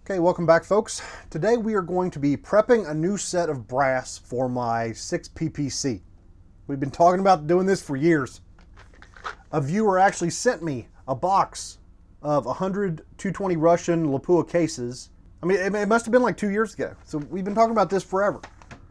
Okay, welcome back folks. Today we are going to be prepping a new set of brass for my 6 PPC. We've been talking about doing this for years. A viewer actually sent me a box of 100 220 Russian Lapua cases. I mean, it must have been like 2 years ago. So we've been talking about this forever.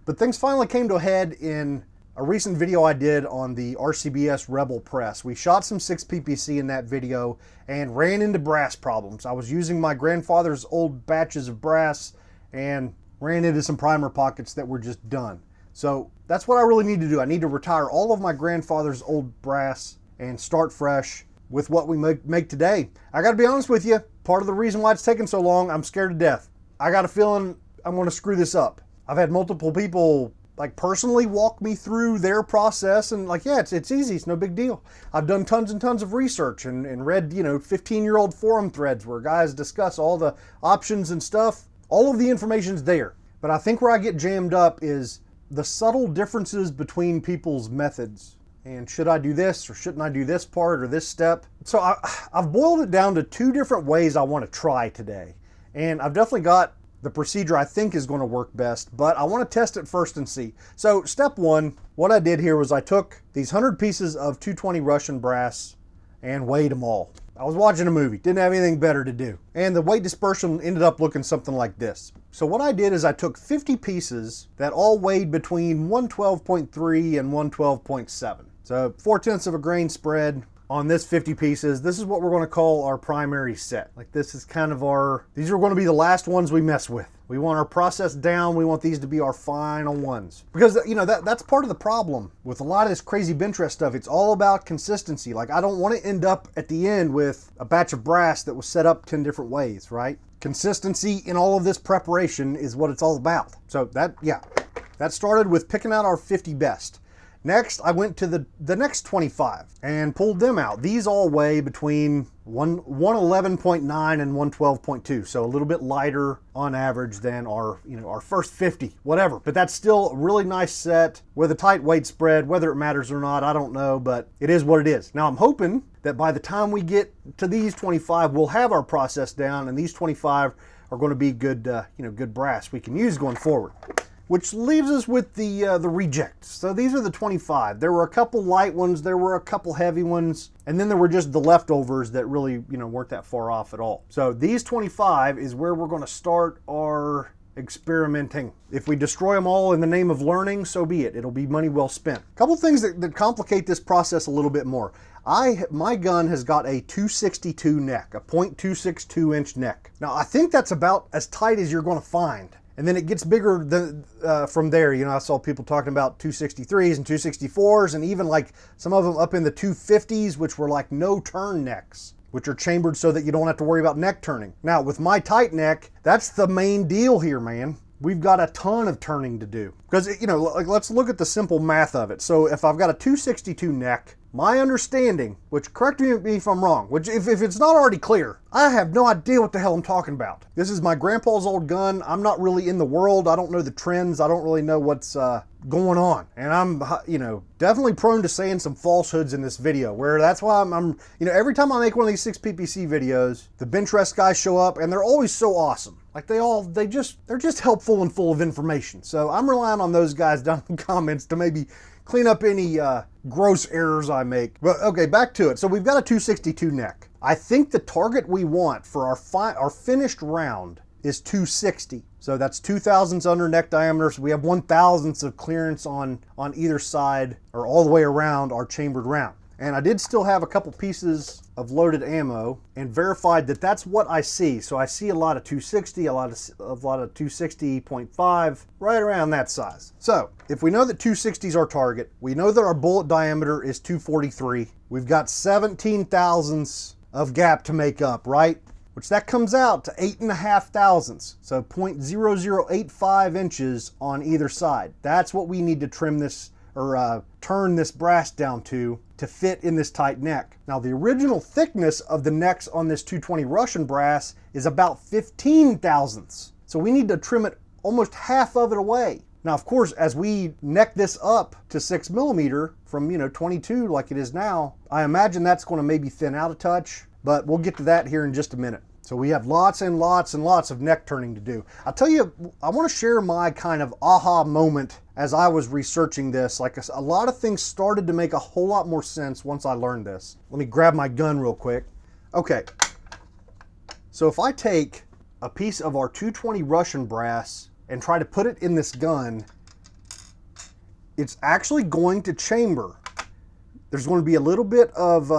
But things finally came to a head in a recent video I did on the RCBS Rebel press. We shot some 6 PPC in that video and ran into brass problems. I was using my grandfather's old batches of brass and ran into some primer pockets that were just done. So that's what I really need to do. I need to retire all of my grandfather's old brass and start fresh with what we make today. I gotta be honest with you, part of the reason why it's taken so long, I'm scared to death. I got a feeling I'm gonna screw this up. I've had multiple people personally walk me through their process and yeah, it's easy, it's no big deal. I've done tons and tons of research and read, 15-year-old forum threads where guys discuss all the options and stuff. All of the information's there. But I think where I get jammed up is the subtle differences between people's methods. And should I do this or shouldn't I do this part or this step? So I've boiled it down to 2 different ways I want to try today. And I've definitely got the procedure I think is going to work best, but I want to test it first and see. So step 1, what I did here was I took these 100 pieces of 220 Russian brass and weighed them all. I was watching a movie, didn't have anything better to do. And the weight dispersion ended up looking something like this. So what I did is I took 50 pieces that all weighed between 112.3 and 112.7. So 4/10 of a grain spread on this 50 pieces. This is what we're going to call our primary set. This is kind of these are going to be the last ones we mess with. We want our process down. We want these to be our final ones. Because, that's part of the problem with a lot of this crazy bench rest stuff. It's all about consistency. I don't want to end up at the end with a batch of brass that was set up 10 different ways, right? Consistency in all of this preparation is what it's all about. So that started with picking out our 50 best. Next, I went to the next 25 and pulled them out. These all weigh between 111.9 and 112.2, so a little bit lighter on average than our first 50, whatever. But that's still a really nice set with a tight weight spread. Whether it matters or not, I don't know, but it is what it is. Now, I'm hoping that by the time we get to these 25, we'll have our process down, and these 25 are going to be good, good brass we can use going forward. Which leaves us with the rejects. So these are the 25. There were a couple light ones, there were a couple heavy ones, and then there were just the leftovers that really, weren't that far off at all. So these 25 is where we're going to start our experimenting. If we destroy them all in the name of learning, so be it. It'll be money well spent. A couple things that complicate this process a little bit more. My gun has got a 262 neck, a .262 inch neck. Now I think that's about as tight as you're going to find. And then it gets bigger from there. I saw people talking about 263s and 264s and even some of them up in the 250s, which were no turn necks, which are chambered so that you don't have to worry about neck turning. Now with my tight neck, that's the main deal here, man. We've got a ton of turning to do. Because, let's look at the simple math of it. So if I've got a 262 neck, my understanding, which correct me if I'm wrong, which if it's not already clear, I have no idea what the hell I'm talking about. This is my grandpa's old gun. I'm not really in the world. I don't know the trends. I don't really know what's going on. And I'm, definitely prone to saying some falsehoods in this video, where that's why I'm every time I make one of these 6 PPC videos, the bench rest guys show up and they're always so awesome. They're just helpful and full of information. So I'm relying on those guys down in the comments to maybe clean up any gross errors I make. But okay, back to it. So we've got a 262 neck. I think the target we want for our finished round is 260. So that's 2/1000ths under neck diameter. So we have 1/1000th of clearance on either side or all the way around our chambered round. And I did still have a couple pieces of loaded ammo and verified that that's what I see. So I see a lot of 260, a lot of 260.5, right around that size. So if we know that 260 is our target, we know that our bullet diameter is 243. We've got 17/1000ths of gap to make up, right? Which that comes out to 8.5/1000ths. So 0.0085 inches on either side. That's what we need to trim this or turn this brass down to fit in this tight neck. Now the original thickness of the necks on this 220 Russian brass is about 15/1000ths. So we need to trim it almost half of it away. Now of course, as we neck this up to 6mm from 22 like it is now, I imagine that's going to maybe thin out a touch, but we'll get to that here in just a minute. So we have lots and lots and lots of neck turning to do. I'll tell you, I want to share my kind of aha moment as I was researching this. Like a lot of things started to make a whole lot more sense once I learned this. Let me grab my gun real quick. Okay, so if I take a piece of our 220 Russian brass and try to put it in this gun, it's actually going to chamber. There's going to be a little bit of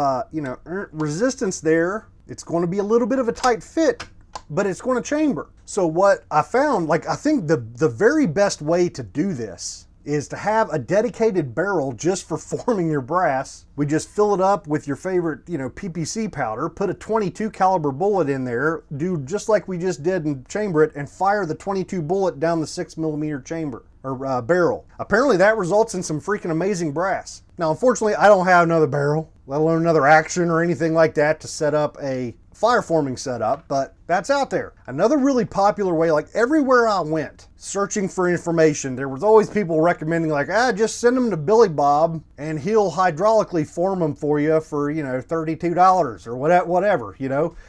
resistance there. It's going to be a little bit of a tight fit, but it's going to chamber. So what I found, like I think the very best way to do this is to have a dedicated barrel just for forming your brass. We just fill it up with your favorite, PPC powder, put a 22 caliber bullet in there, do just like we just did and chamber it, and fire the 22 bullet down the 6mm chamber or barrel. Apparently that results in some freaking amazing brass. Now, unfortunately, I don't have another barrel, let alone another action or anything like that to set up a fire forming setup, but that's out there. Another really popular way, like everywhere I went searching for information, there was always people recommending like, just send them to Billy Bob and he'll hydraulically form them for you for, $32 or whatever,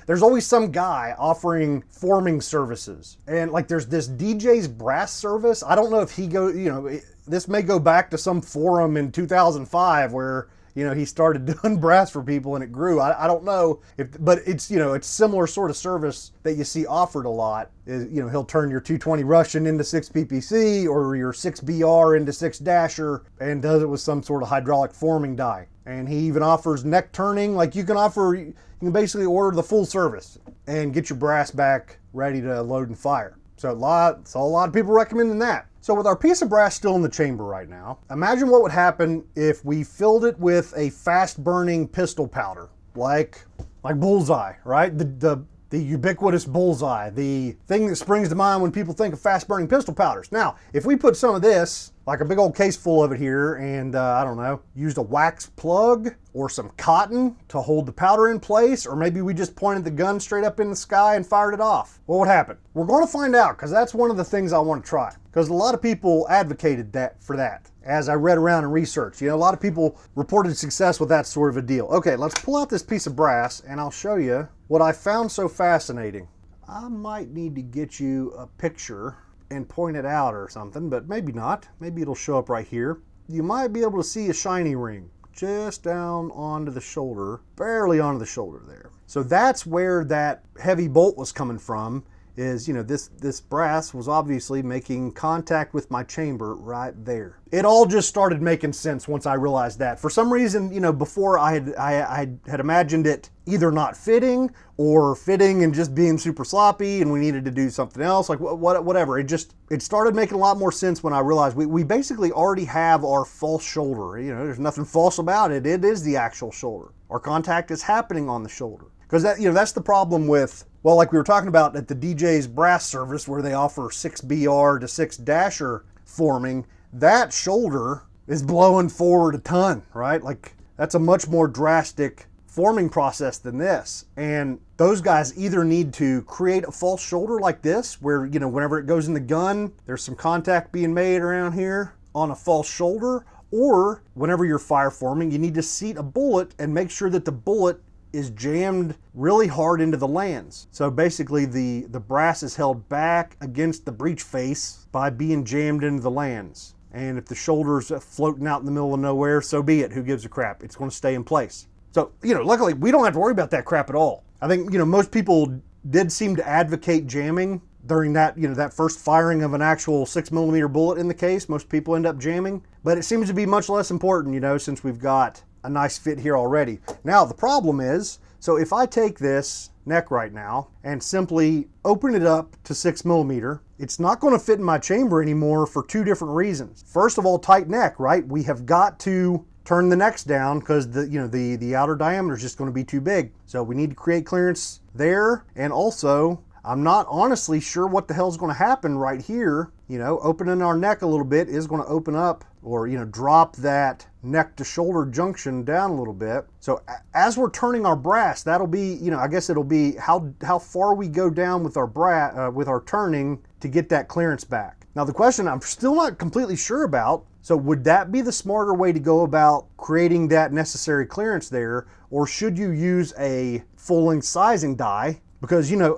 There's always some guy offering forming services. And like there's this DJ's brass service. I don't know if he this may go back to some forum in 2005 where he started doing brass for people and it grew. I don't know but it's, it's similar sort of service that you see offered a lot. Is, he'll turn your 220 Russian into 6 PPC or your 6 BR into 6 Dasher and does it with some sort of hydraulic forming die. And he even offers neck turning. Like you can basically order the full service and get your brass back ready to load and fire. So a lot of people recommending that. So with our piece of brass still in the chamber right now, imagine what would happen if we filled it with a fast burning pistol powder, like Bullseye, right? The ubiquitous Bullseye, the thing that springs to mind when people think of fast burning pistol powders. Now, if we put some of this, like a big old case full of it here, and I don't know, used a wax plug or some cotton to hold the powder in place, or maybe we just pointed the gun straight up in the sky and fired it off, what would happen? We're going to find out, because that's one of the things I want to try. Because a lot of people advocated for that. As I read around and researched, a lot of people reported success with that sort of a deal. Okay, let's pull out this piece of brass and I'll show you what I found so fascinating. I might need to get you a picture and point it out or something, but maybe not. Maybe it'll show up right here. You might be able to see a shiny ring just down onto the shoulder, barely onto the shoulder there. So that's where that heavy bolt was coming from. Is, this brass was obviously making contact with my chamber right there. It all just started making sense once I realized that. For some reason, before I had imagined it either not fitting or fitting and just being super sloppy and we needed to do something else, like whatever. It started making a lot more sense when I realized we basically already have our false shoulder. There's nothing false about it. It is the actual shoulder. Our contact is happening on the shoulder. Because that's the problem with, well, like we were talking about at the DJ's brass service where they offer 6 BR to 6 Dasher forming, that shoulder is blowing forward a ton, right? Like that's a much more drastic forming process than this. And those guys either need to create a false shoulder like this, where, whenever it goes in the gun, there's some contact being made around here on a false shoulder, or whenever you're fire forming, you need to seat a bullet and make sure that the bullet is jammed really hard into the lands. So basically the brass is held back against the breech face by being jammed into the lands. And if the shoulder's floating out in the middle of nowhere, so be it. Who gives a crap? It's going to stay in place. So, luckily we don't have to worry about that crap at all. I think, most people did seem to advocate jamming during that, that first firing of an actual 6mm bullet in the case. Most people end up jamming, but it seems to be much less important, since we've got a nice fit here already. Now the problem is, so if I take this neck right now and simply open it up to 6mm, it's not going to fit in my chamber anymore for two different reasons. First of all, tight neck, right? We have got to turn the necks down because the outer diameter is just going to be too big. So we need to create clearance there, and also I'm not honestly sure what the hell is going to happen right here. Opening our neck a little bit is going to open up or, drop that neck to shoulder junction down a little bit. So as we're turning our brass, that'll be, I guess it'll be how far we go down with our with our turning to get that clearance back. Now the question I'm still not completely sure about, so would that be the smarter way to go about creating that necessary clearance there, or should you use a full-length sizing die because, you know,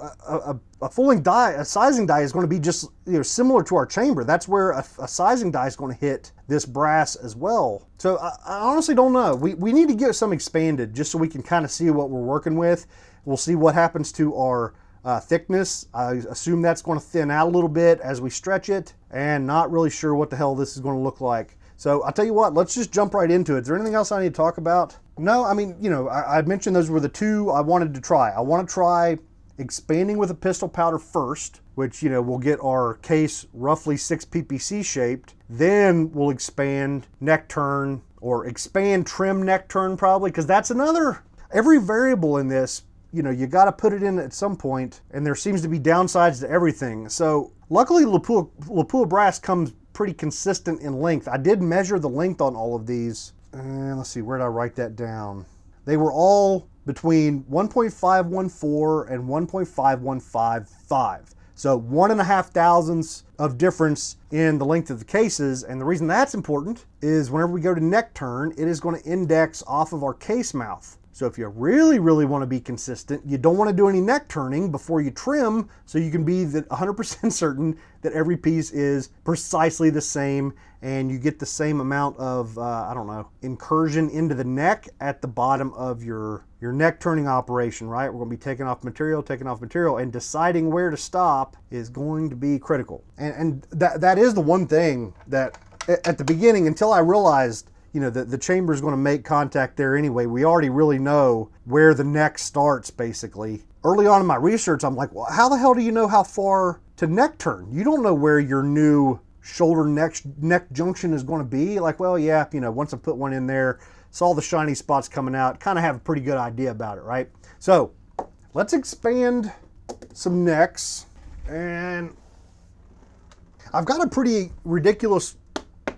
a full-length die, a sizing die is going to be just, you know, similar to our chamber. That's where a sizing die is going to hit this brass as well. So I honestly don't know. We need to get some expanded just so we can kind of see what we're working with. We'll see what happens to our thickness. I assume that's going to thin out a little bit as we stretch it, and not really sure what the hell this is going to look like. So I'll tell you what, let's just jump right into it. Is there anything else I need to talk about? No, I mean, you know, I mentioned those were the two I wanted to try. I want to try expanding with a pistol powder first, which, you know, we'll get our case roughly 6 PPC shaped. Then we'll expand neck turn, or expand trim neck turn probably, because that's another, every variable in this, you know, you got to put it in at some point, and there seems to be downsides to everything. So luckily Lapua brass comes pretty consistent in length. I did measure the length on all of these, and let's see, where did I write that down? They were all between 1.514 and 1.5155. So 1.5 thousandths of difference in the length of the cases. And the reason that's important is whenever we go to neck turn, it is going to index off of our case mouth. So if you really, really want to be consistent, you don't want to do any neck turning before you trim, so you can be 100% certain that every piece is precisely the same and you get the same amount of, I don't know, incursion into the neck at the bottom of your neck turning operation, right? We're going to be taking off material, and deciding where to stop is going to be critical. And that is the one thing that at the beginning, until I realized, you know, the chamber is going to make contact there anyway, we already really know where the neck starts, basically. Early on in my research, I'm like, well, how the hell do you know how far to neck turn? You don't know where your new shoulder neck junction is going to be. Like, well, yeah, you know, once I put one in there, saw the shiny spots coming out, kind of have a pretty good idea about it, right? So let's expand some necks. And I've got a pretty ridiculous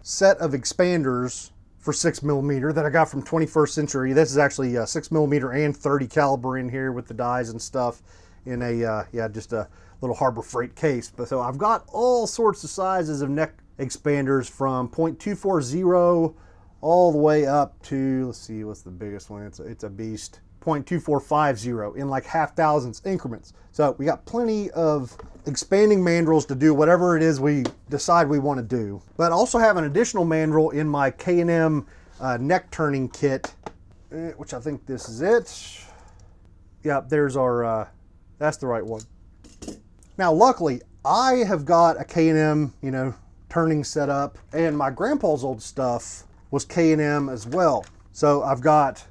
set of expanders for 6mm that I got from 21st Century. This is actually a 6mm and 30 caliber in here with the dies and stuff in a, just a little Harbor Freight case. But so I've got all sorts of sizes of neck expanders from 0.240 all the way up to, let's see, what's the biggest one? It's a beast. 0.2450 in like 0.5 thousandths increments. So we got plenty of expanding mandrels to do whatever it is we decide we want to do. But I also have an additional mandrel in my K&M neck turning kit, which I think this is it. Yeah, there's our, that's the right one. Now, luckily, I have got a K&M, you know, turning setup, and my grandpa's old stuff was K&M as well. So I've got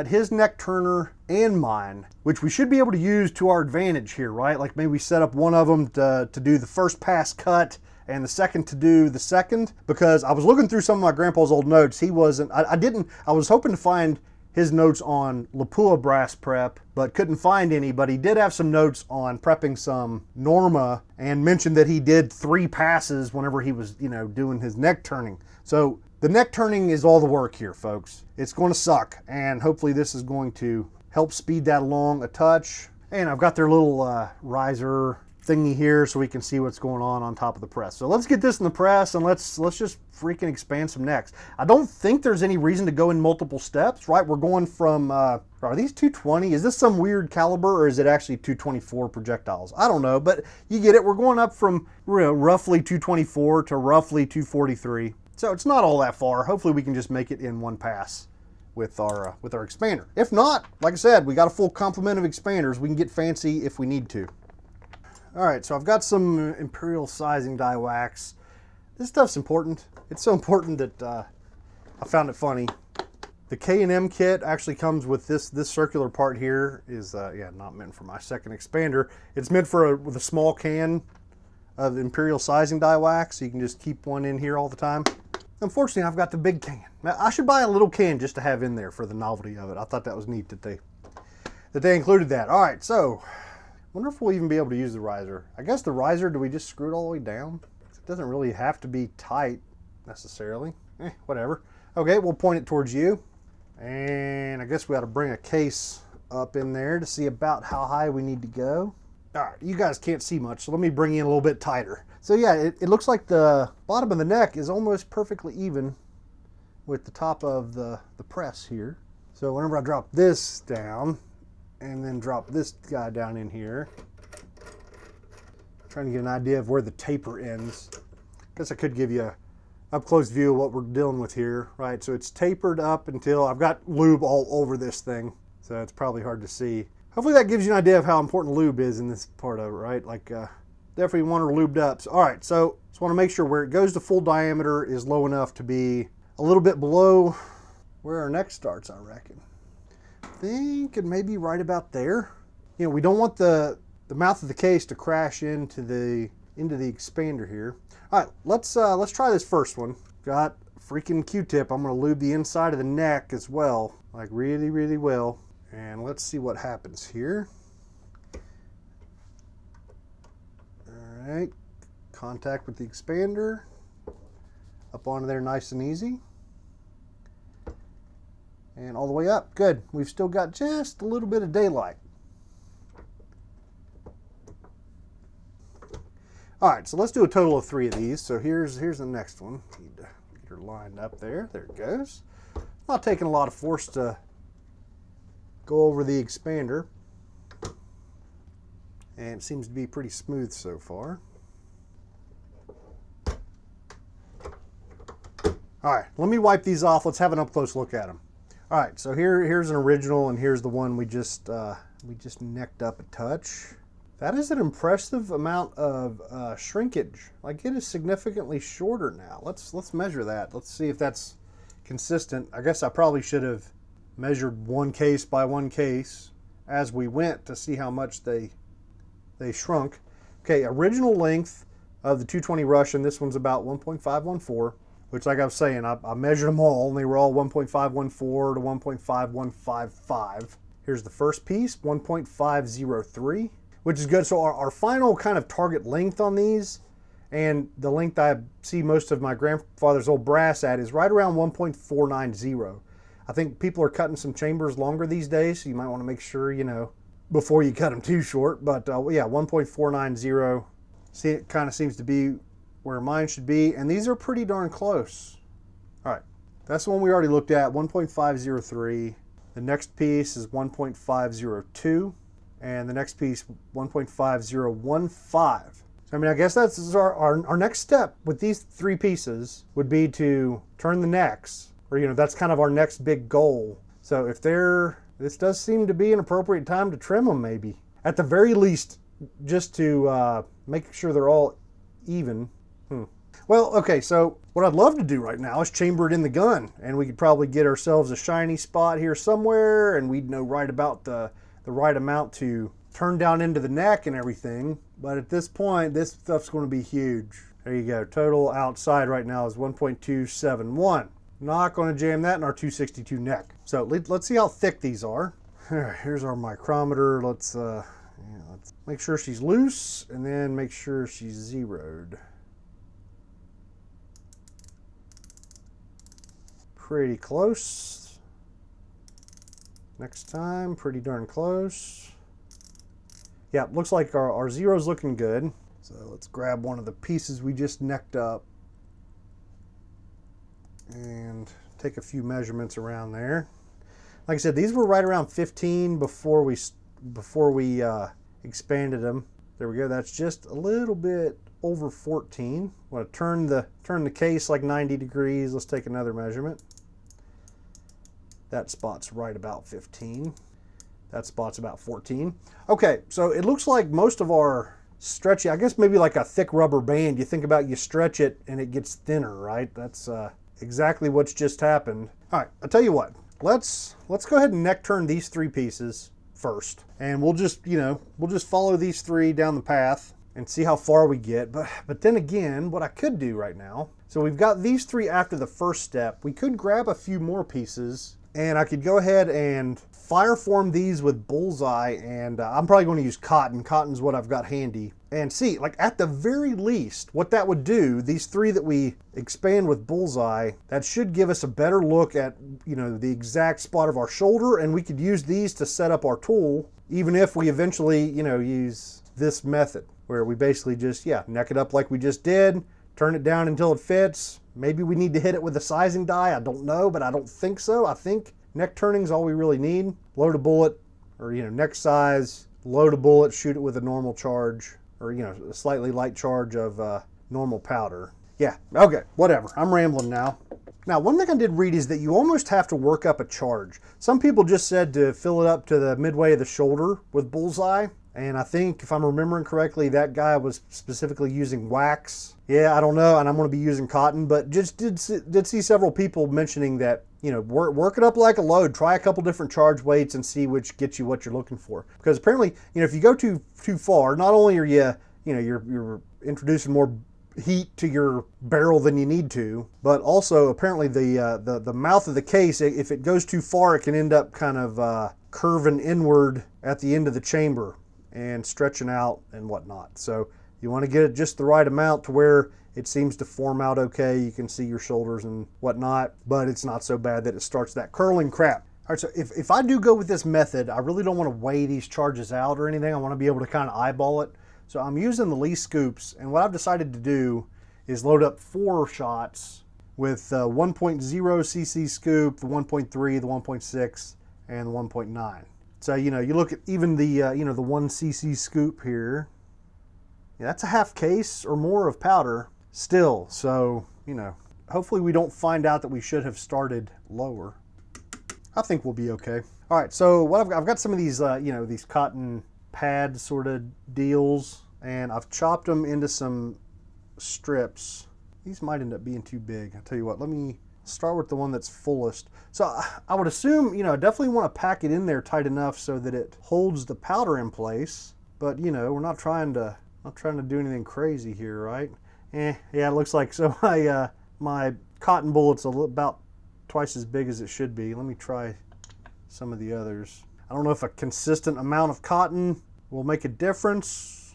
his neck turner and mine, which we should be able to use to our advantage here, right? Like maybe set up one of them to do the first pass cut and the second to do the second, because I was looking through some of my grandpa's old notes. He wasn't, I was hoping to find his notes on Lapua brass prep, but couldn't find any. But he did have some notes on prepping some Norma and mentioned that he did 3 passes whenever he was, you know, doing his neck turning. So the neck turning is all the work here, folks. It's going to suck, and hopefully this is going to help speed that along a touch. And I've got their little riser thingy here so we can see what's going on top of the press. So let's get this in the press and let's just freaking expand some necks. I don't think there's any reason to go in multiple steps, right? We're going from, are these 220? Is this some weird caliber, or is it actually 224 projectiles? I don't know, but you get it. We're going up from, you know, roughly 224 to roughly 243. So it's not all that far. Hopefully we can just make it in one pass with our expander. If not, like I said, we got a full complement of expanders. We can get fancy if we need to. All right, so I've got some Imperial sizing die wax. This stuff's important. It's so important that I found it funny. The K&M kit actually comes with this circular part here. Is not meant for my second expander. It's meant for with a small can of Imperial sizing die wax, so you can just keep one in here all the time. Unfortunately, I've got the big can. Now, I should buy a little can just to have in there for the novelty of it. I thought that was neat that they included that. All right, so wonder if we'll even be able to use the riser. I guess the riser, do we just screw it all the way down? It doesn't really have to be tight necessarily. Whatever. Okay, we'll point it towards you. And I guess we ought to bring a case up in there to see about how high we need to go. All right, you guys can't see much, so let me bring you in a little bit tighter. So yeah, it looks like the bottom of the neck is almost perfectly even with the top of the press here. So whenever I drop this down, and then drop this guy down in here. Trying to get an idea of where the taper ends. Guess I could give you a up close view of what we're dealing with here, right? So it's tapered up until I've got lube all over this thing, so it's probably hard to see. Hopefully that gives you an idea of how important lube is in this part of it, right? Like definitely want her lubed up. So, all right, so just want to make sure where it goes to full diameter is low enough to be a little bit below where our neck starts, I reckon. Thinking maybe right about there. You know, we don't want the mouth of the case to crash into the expander here. All right, let's try this first one. Got a freaking Q-tip. I'm gonna lube the inside of the neck as well, like really, really well. And let's see what happens here. All right, contact with the expander. Up onto there nice and easy. And all the way up, good. We've still got just a little bit of daylight. All right, so let's do a total of 3 of these. So here's the next one. Need to get her lined up there. There it goes. Not taking a lot of force to go over the expander. And it seems to be pretty smooth so far. All right, let me wipe these off. Let's have an up-close look at them. All right, so here's an original, and here's the one we just necked up a touch. That is an impressive amount of shrinkage. Like, it is significantly shorter now. Let's measure that. Let's see if that's consistent. I guess I probably should have measured one case by one case as we went to see how much they shrunk. Okay, original length of the 220 Russian, this one's about 1.514, which, like I was saying, I measured them all, and they were all 1.514 to 1.5155. Here's the first piece, 1.503. Which is good. So our final kind of target length on these, and the length I see most of my grandfather's old brass at, is right around 1.490. I think people are cutting some chambers longer these days, so you might want to make sure, you know, before you cut them too short. But yeah, 1.490. See, it kind of seems to be where mine should be, and these are pretty darn close. All right, that's the one we already looked at, 1.503. The next piece is 1.502. And the next piece, 1.5015. So, I mean, I guess that's our next step with these 3 pieces would be to turn the necks, or, you know, that's kind of our next big goal. So if this does seem to be an appropriate time to trim them, maybe. At the very least, just to make sure they're all even. Well, okay, so what I'd love to do right now is chamber it in the gun, and we could probably get ourselves a shiny spot here somewhere, and we'd know right about the right amount to turn down into the neck and everything. But at this point, this stuff's going to be huge. There you go. Total outside right now is 1.271. Not going to jam that in our 262 neck. So let's see how thick these are. Here's our micrometer. Let's make sure she's loose, and then make sure she's zeroed. Pretty close. Next time, pretty darn close. Yeah, looks like our zero's looking good. So let's grab one of the pieces we just necked up and take a few measurements around there. Like I said, these were right around 15 before we expanded them. There we go. That's just a little bit over 14. I want to turn the case like 90 degrees. Let's take another measurement. That spot's right about 15. That spot's about 14. Okay, so it looks like most of our stretchy, I guess maybe like a thick rubber band. You think about, you stretch it and it gets thinner, right? That's exactly what's just happened. All right, I'll tell you what. Let's go ahead and neck turn these 3 pieces first, and we'll just follow these 3 down the path and see how far we get. But then again, what I could do right now, so we've got these 3 after the first step. We could grab a few more pieces, and I could go ahead and fire form these with bullseye, and I'm probably going to use cotton. Cotton's what I've got handy. And see, like at the very least, what that would do, these 3 that we expand with bullseye, that should give us a better look at, you know, the exact spot of our shoulder, and we could use these to set up our tool, even if we eventually, you know, use this method, where we basically just, neck it up like we just did, turn it down until it fits. Maybe we need to hit it with a sizing die. I don't know, but I don't think so. I think neck turning is all we really need. Load a bullet, or, you know, next size, load a bullet, shoot it with a normal charge, or, you know, a slightly light charge of normal powder. Yeah, okay, whatever. I'm rambling now. Now, one thing I did read is that you almost have to work up a charge. Some people just said to fill it up to the midway of the shoulder with bullseye. And I think, if I'm remembering correctly, that guy was specifically using wax. Yeah, I don't know, and I'm going to be using cotton, but just did see several people mentioning that, you know, work it up like a load. Try a couple different charge weights and see which gets you what you're looking for. Because apparently, you know, if you go too far, not only are you're introducing more heat to your barrel than you need to, but also apparently the mouth of the case, if it goes too far, it can end up kind of curving inward at the end of the chamber and stretching out and whatnot. So you want to get it just the right amount to where it seems to form out okay. You can see your shoulders and whatnot, but it's not so bad that it starts that curling crap. All right, so if I do go with this method, I really don't want to weigh these charges out or anything. I want to be able to kind of eyeball it. So I'm using the Lee scoops, and what I've decided to do is load up 4 shots with 1.0 cc scoop, the 1.3, the 1.6, and the 1.9. So, you know, you look at even the, you know, the 1 cc scoop here. Yeah, that's a half case or more of powder still. So, you know, hopefully we don't find out that we should have started lower. I think we'll be okay. All right, so what I've got some of these, you know, these cotton pad sort of deals, and I've chopped them into some strips. These might end up being too big. I'll tell you what, let me start with the one that's fullest. So I would assume, you know, I definitely want to pack it in there tight enough so that it holds the powder in place, but, you know, we're not trying to do anything crazy here, right? Yeah, it looks like so. My cotton bullet's about twice as big as it should be. Let me try some of the others. I don't know if a consistent amount of cotton will make a difference.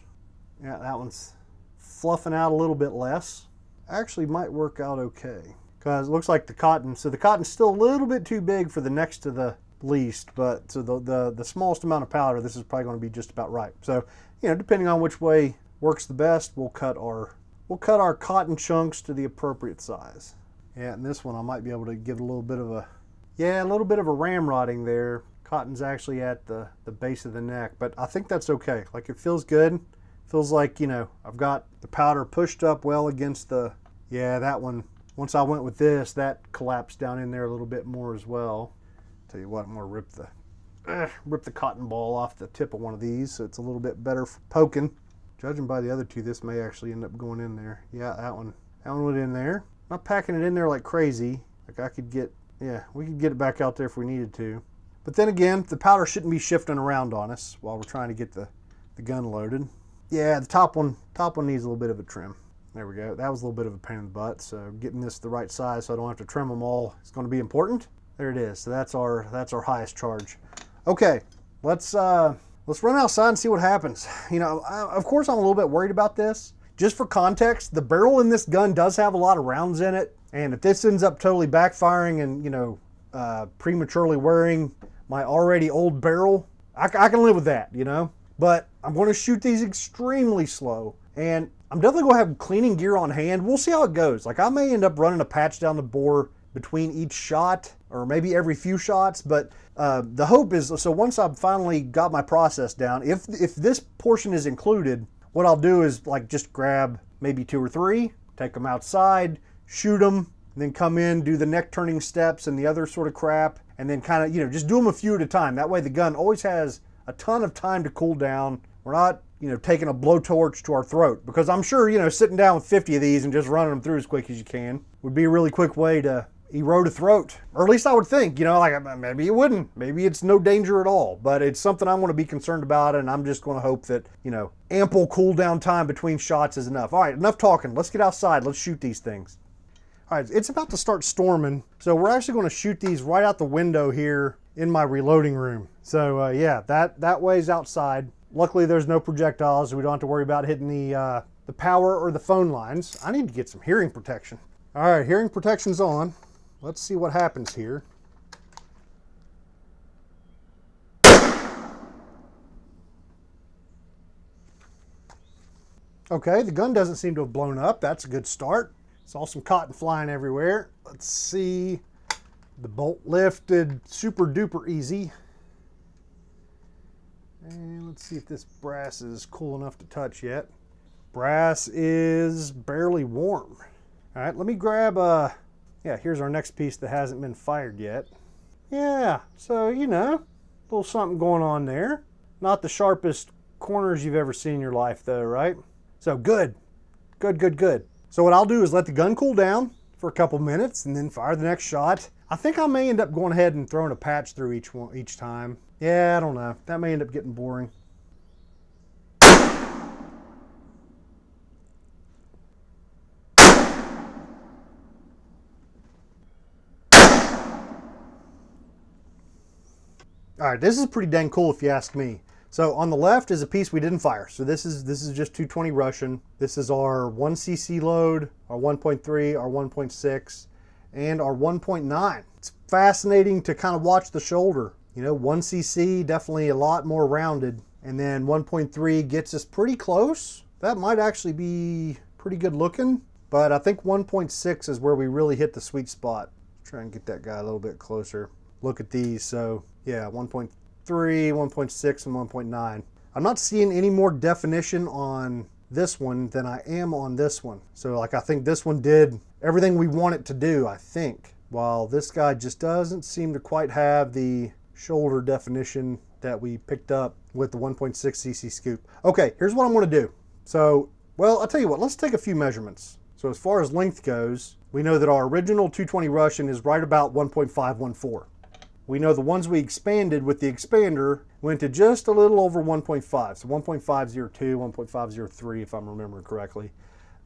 Yeah, that one's fluffing out a little bit less. Actually might work out okay, because it looks like the cotton, so the cotton's still a little bit too big for the next to the least, but so the smallest amount of powder, this is probably going to be just about right. So, you know, depending on which way works the best, we'll cut our cotton chunks to the appropriate size. Yeah, and this one I might be able to give it a little bit of a ramrodding there. Cotton's actually at the base of the neck, but I think that's okay. Like, it feels good. Feels like, you know, I've got the powder pushed up well against yeah, that one. Once I went with this, that collapsed down in there a little bit more as well. Tell you what, I'm gonna rip the cotton ball off the tip of one of these so it's a little bit better for poking. Judging by the other two, this may actually end up going in there. Yeah, that one went in there. Not packing it in there like crazy. Like we could get it back out there if we needed to. But then again, the powder shouldn't be shifting around on us while we're trying to get the gun loaded. Yeah, the top one needs a little bit of a trim. There we go. That was a little bit of a pain in the butt. So getting this the right size so I don't have to trim them all is going to be important. There it is. So that's our highest charge. Okay, let's run outside and see what happens. You know, of course I'm a little bit worried about this. Just for context, the barrel in this gun does have a lot of rounds in it, and if this ends up totally backfiring and, you know, prematurely wearing my already old barrel, I can live with that, you know. But I'm going to shoot these extremely slow, and I'm definitely going to have cleaning gear on hand. We'll see how it goes. Like, I may end up running a patch down the bore between each shot, or maybe every few shots, but the hope is, so once I've finally got my process down, if this portion is included, what I'll do is, like, just grab maybe 2 or 3, take them outside, shoot them, and then come in, do the neck turning steps and the other sort of crap, and then kind of, you know, just do them a few at a time. That way the gun always has a ton of time to cool down. We're not, you know, taking a blowtorch to our throat, because I'm sure, you know, sitting down with 50 of these and just running them through as quick as you can would be a really quick way to erode a throat. Or at least I would think, you know, like, maybe it wouldn't. Maybe it's no danger at all, but it's something I'm going to be concerned about, and I'm just going to hope that, you know, ample cool down time between shots is enough. All right, enough talking. Let's get outside. Let's shoot these things. All right, it's about to start storming, so we're actually going to shoot these right out the window here in my reloading room. So yeah, that way's outside. Luckily, there's no projectiles, so we don't have to worry about hitting the power or the phone lines. I need to get some hearing protection. All right, hearing protection's on. Let's see what happens here. Okay, the gun doesn't seem to have blown up. That's a good start. Saw some cotton flying everywhere. Let's see. The bolt lifted super duper easy. And let's see if this brass is cool enough to touch yet. Brass is barely warm. All right, let me grab yeah, here's our next piece that hasn't been fired yet. Yeah, so you know, a little something going on there. Not the sharpest corners you've ever seen in your life though, right? So good, good, good, good. So what I'll do is let the gun cool down for a couple minutes and then fire the next shot. I think I may end up going ahead and throwing a patch through each time. Yeah, I don't know. That may end up getting boring. All right, this is pretty dang cool if you ask me. So on the left is a piece we didn't fire. So this is just 220 Russian. This is our 1cc load, our 1.3, our 1.6, and our 1.9. It's fascinating to kind of watch the shoulder. You know, 1cc, definitely a lot more rounded. And then 1.3 gets us pretty close. That might actually be pretty good looking. But I think 1.6 is where we really hit the sweet spot. Let's try and get that guy a little bit closer. Look at these. So yeah, 1.3, 1.6, and 1.9. I'm not seeing any more definition on this one than I am on this one. So like I think this one did everything we want it to do, I think. While this guy just doesn't seem to quite have the shoulder definition that we picked up with the 1.6cc scoop. Okay, here's what I'm gonna do. So, well, I'll tell you what, let's take a few measurements. So as far as length goes, we know that our original 220 Russian is right about 1.514. We know the ones we expanded with the expander went to just a little over 1.5. So 1.502, 1.503 if I'm remembering correctly.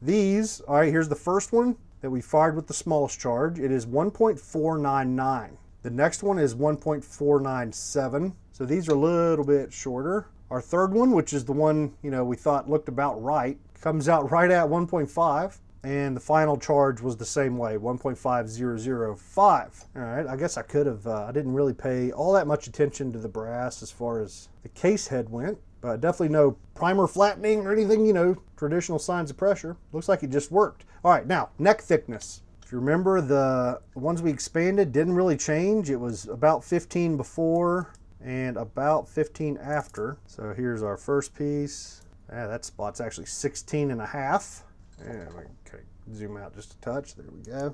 These, all right, here's the first one that we fired with the smallest charge. It is 1.499. The next one is 1.497. So these are a little bit shorter. Our third one, which is the one, you know, we thought looked about right, comes out right at 1.5. And the final charge was the same way, 1.5005. All right, I guess I could have, I didn't really pay all that much attention to the brass as far as the case head went, but definitely no primer flattening or anything, you know, traditional signs of pressure. Looks like it just worked. All right, now, neck thickness. If you remember, the ones we expanded didn't really change. It was about 15 before and about 15 after. So here's our first piece. Yeah, that spot's actually 16 and a half. And okay, zoom out just a touch. There we go.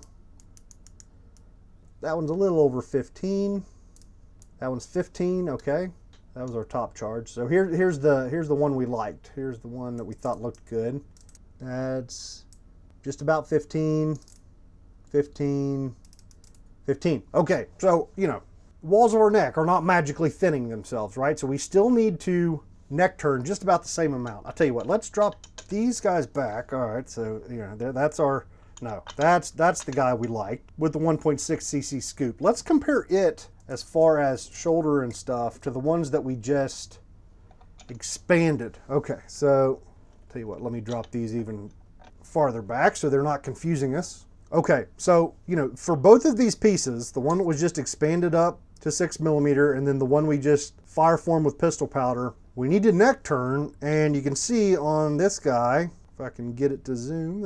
That one's a little over 15. That one's 15. Okay, that was our top charge. So here's the one we liked. Here's the one that we thought looked good. That's just about 15, 15, 15. Okay, so you know, walls of our neck are not magically thinning themselves, right? So we still need to neck turn just about the same amount. I'll tell you what, let's drop these guys back. All right, so you know, that's our, no, that's the guy we liked with the 1.6cc scoop. Let's compare it as far as shoulder and stuff to the ones that we just expanded. Okay, so tell you what, let me drop these even farther back so they're not confusing us. Okay, so you know, for both of these pieces, the one that was just expanded up to 6mm and then the one we just fire formed with pistol powder, we need to neck turn, and you can see on this guy, if I can get it to zoom,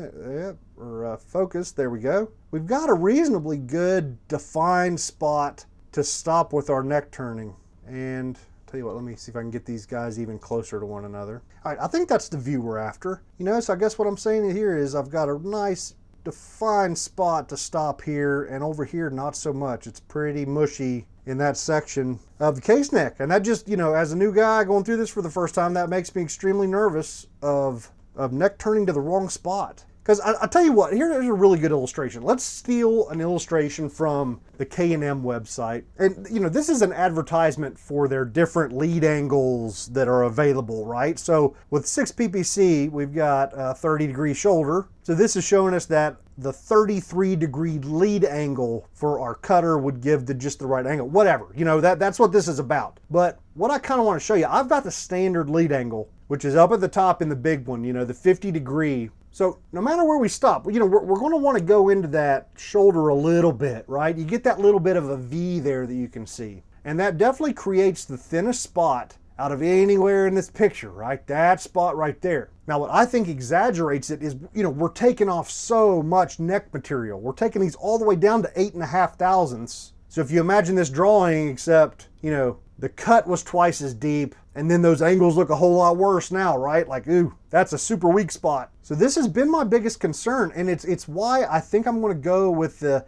or focus, there we go. We've got a reasonably good defined spot to stop with our neck turning. And tell you what, let me see if I can get these guys even closer to one another. All right, I think that's the view we're after. You know, so I guess what I'm saying here is I've got a nice defined spot to stop here, and over here not so much. It's pretty mushy in that section of the case neck. And that just, you know, as a new guy going through this for the first time, that makes me extremely nervous of neck turning to the wrong spot. Because I tell you what, here's a really good illustration. Let's steal an illustration from the K&M website. And, you know, this is an advertisement for their different lead angles that are available, right? So with 6 PPC, we've got a 30-degree shoulder. So this is showing us that the 33-degree lead angle for our cutter would give just the right angle. Whatever, you know, that's what this is about. But what I kind of want to show you, I've got the standard lead angle, which is up at the top in the big one, you know, the 50-degree. So no matter where we stop, you know, we're going to want to go into that shoulder a little bit, right? You get that little bit of a V there that you can see. And that definitely creates the thinnest spot out of anywhere in this picture, right? That spot right there. Now, what I think exaggerates it is, you know, we're taking off so much neck material. We're taking these all the way down to 8.5 thousandths. So if you imagine this drawing, except, you know, the cut was twice as deep And then those angles look a whole lot worse now, right? Like, ooh, that's a super weak spot. So this has been my biggest concern, and it's why I think I'm going to go with the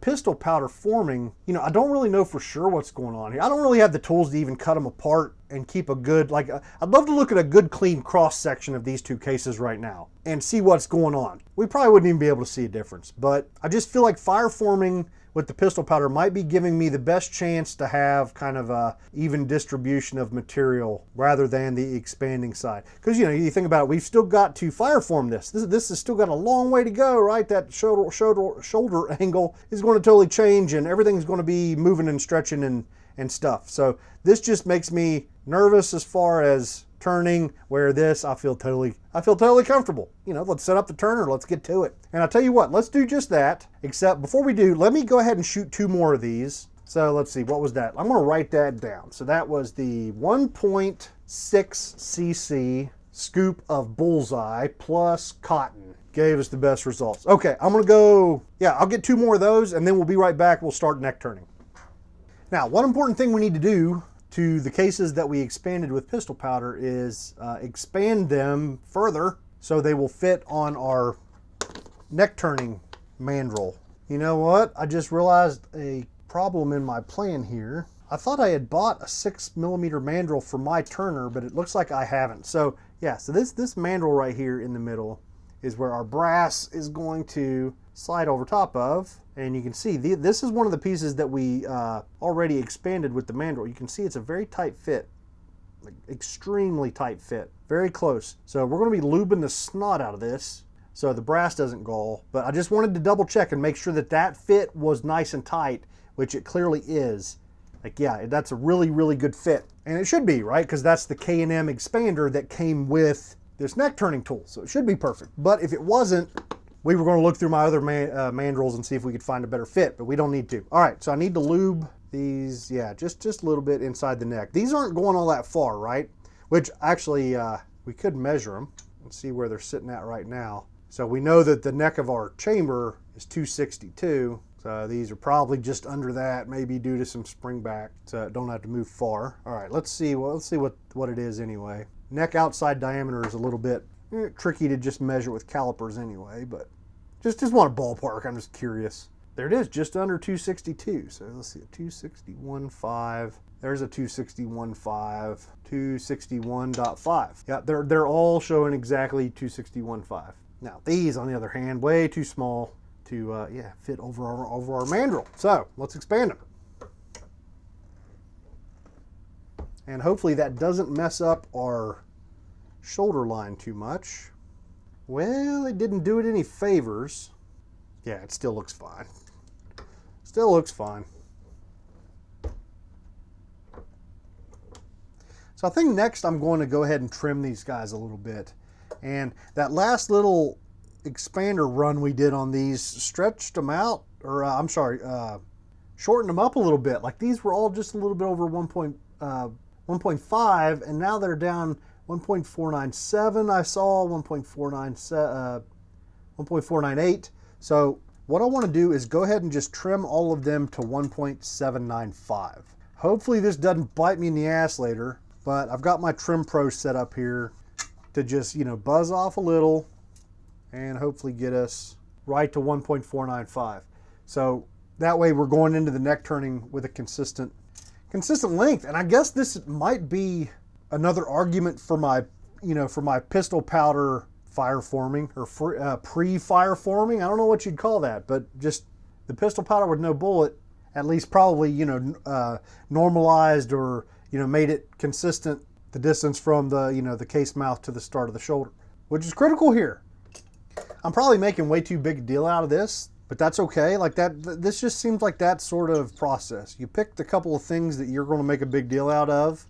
pistol powder forming. You know, I don't really know for sure what's going on here. I don't really have the tools to even cut them apart and keep a good, like, I'd love to look at a good clean cross section of these two cases right now and see what's going on. We probably wouldn't even be able to see a difference, but I just feel like fire forming with the pistol powder might be giving me the best chance to have kind of a even distribution of material rather than the expanding side. Because, you know, you think about it, we've still got to fire form this. This has still got a long way to go, right? That shoulder angle is going to totally change, and everything's going to be moving and stretching and stuff. So this just makes me nervous as far as turning, where this I feel totally comfortable. You know, let's set up the turner, let's get to it. And I'll tell you what, let's do just that, except before we do, let me go ahead and shoot 2 more of these. So let's see, what was that? I'm gonna write that down. So that was the 1.6 cc scoop of bullseye plus cotton. Gave us the best results. Okay, I'm gonna go, yeah, I'll get 2 more of those and then we'll be right back. We'll start neck turning. Now, one important thing we need to do to the cases that we expanded with pistol powder is expand them further so they will fit on our neck turning mandrel. You know what? I just realized a problem in my plan here. I thought I had bought a 6mm mandrel for my turner, but it looks like I haven't. So yeah, so this mandrel right here in the middle is where our brass is going to slide over top of. And you can see this is one of the pieces that we already expanded with the mandrel. You can see it's a very tight fit, like extremely tight fit, very close. So we're going to be lubing the snot out of this so the brass doesn't gall. But I just wanted to double check and make sure that that fit was nice and tight, which it clearly is. Like, yeah, that's a really, really good fit. And it should be, right? Because that's the K&M expander that came with this neck turning tool. So it should be perfect. But if it wasn't, we were going to look through my other mandrels and see if we could find a better fit, but we don't need to. All right, so I need to lube these, yeah, just a little bit inside the neck. These aren't going all that far, right? Which actually, we could measure them and see where they're sitting at right now. So we know that the neck of our chamber is 262. So these are probably just under that, maybe due to some spring back, so don't have to move far. All right, let's see what it is anyway. Neck outside diameter is a little bit tricky to just measure with calipers anyway, but just want a ballpark. I'm just curious. There it is, just under 262. So let's see, 261.5. There's a 261.5, 261.5. Yeah, they're all showing exactly 261.5. Now these, on the other hand, way too small to fit over our mandrel. So let's expand them. And hopefully that doesn't mess up our shoulder line too much. Well, it didn't do it any favors. Yeah, it still looks fine. Still looks fine. So I think next I'm going to go ahead and trim these guys a little bit. And that last little expander run we did on these stretched them out, or shortened them up a little bit. Like these were all just a little bit over 1.5, and now they're down 1.497. I saw 1.498. So what I want to do is go ahead and just trim all of them to 1.795. Hopefully this doesn't bite me in the ass later, but I've got my Trim Pro set up here to just, buzz off a little and hopefully get us right to 1.495. So that way we're going into the neck turning with a consistent length. And I guess this might be another argument for my, for my pistol powder fire forming or pre-fire forming. I don't know what you'd call that, but just the pistol powder with no bullet, at least probably, normalized or, made it consistent the distance from the, the case mouth to the start of the shoulder, which is critical here. I'm probably making way too big a deal out of this, but that's okay. Like this just seems like that sort of process. You pick the couple of things that you're going to make a big deal out of,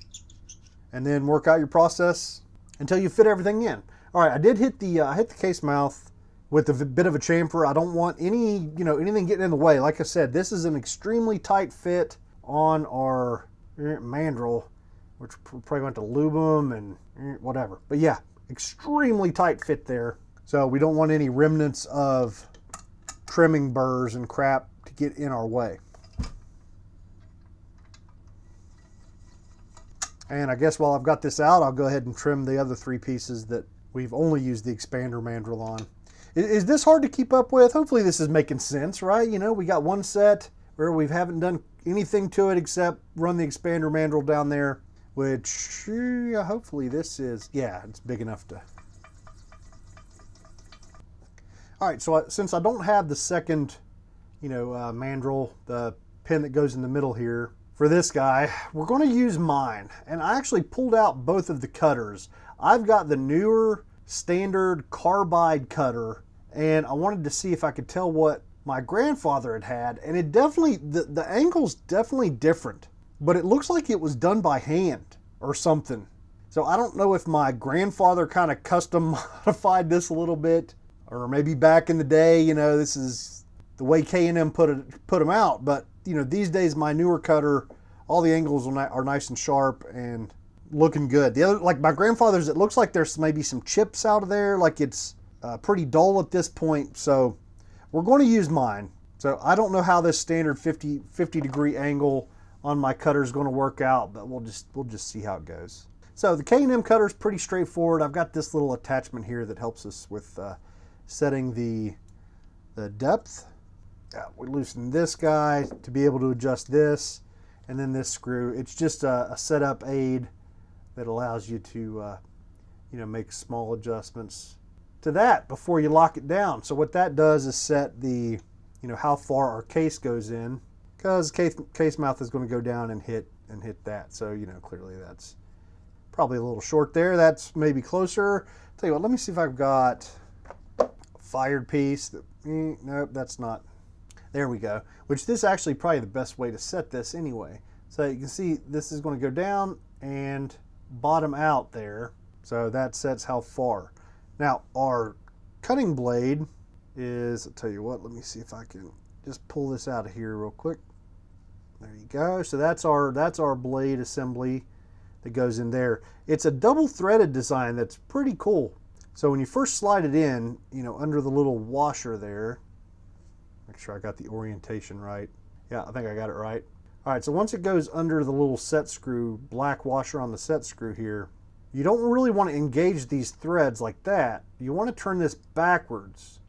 and then work out your process until you fit everything in. All right, I did hit the case mouth with a bit of a chamfer. I don't want any, anything getting in the way. Like I said, this is an extremely tight fit on our mandrel, which we're probably going to lube them and whatever. But yeah, extremely tight fit there. So we don't want any remnants of trimming burrs and crap to get in our way. And I guess while I've got this out, I'll go ahead and trim the other 3 pieces that we've only used the expander mandrel on. Is this hard to keep up with? Hopefully this is making sense, right? You know, we got one set where we haven't done anything to it except run the expander mandrel down there, which hopefully this is, yeah, it's big enough to. All right, so since I don't have the second, mandrel, the pin that goes in the middle here, for this guy, we're going to use mine. And I actually pulled out both of the cutters. I've got the newer standard carbide cutter, and I wanted to see if I could tell what my grandfather had, and it definitely, the angle's definitely different, but it looks like it was done by hand or something. So I don't know if my grandfather kind of custom modified this a little bit, or maybe back in the day, this is the way K&M put them out, but these days my newer cutter, all the angles are nice and sharp and looking good. The other, like my grandfather's, it looks like there's maybe some chips out of there, like it's pretty dull at this point. So we're going to use mine. So I don't know how this standard 50 degree angle on my cutter is going to work out, but we'll just see how it goes. So the K&M cutter is pretty straightforward. I've got this little attachment here that helps us with setting the depth. We loosen this guy to be able to adjust this, and then this screw. It's just a setup aid that allows you to make small adjustments to that before you lock it down. So what that does is set the how far our case goes in, because case mouth is going to go down and hit that. So clearly that's probably a little short there. That's maybe closer. Tell you what, let me see if I've got a fired piece. Nope, that's not. There we go. Which this is actually probably the best way to set this anyway. So you can see this is going to go down and bottom out there. So that sets how far. Now our cutting blade is, I'll tell you what, let me see if I can just pull this out of here real quick. There you go. So that's our blade assembly that goes in there. It's a double threaded design that's pretty cool. So when you first slide it in, under the little washer there, make sure I got the orientation right. Yeah, I think I got it right. All right, so once it goes under the little set screw, black washer on the set screw here, you don't really want to engage these threads like that. You want to turn this backwards.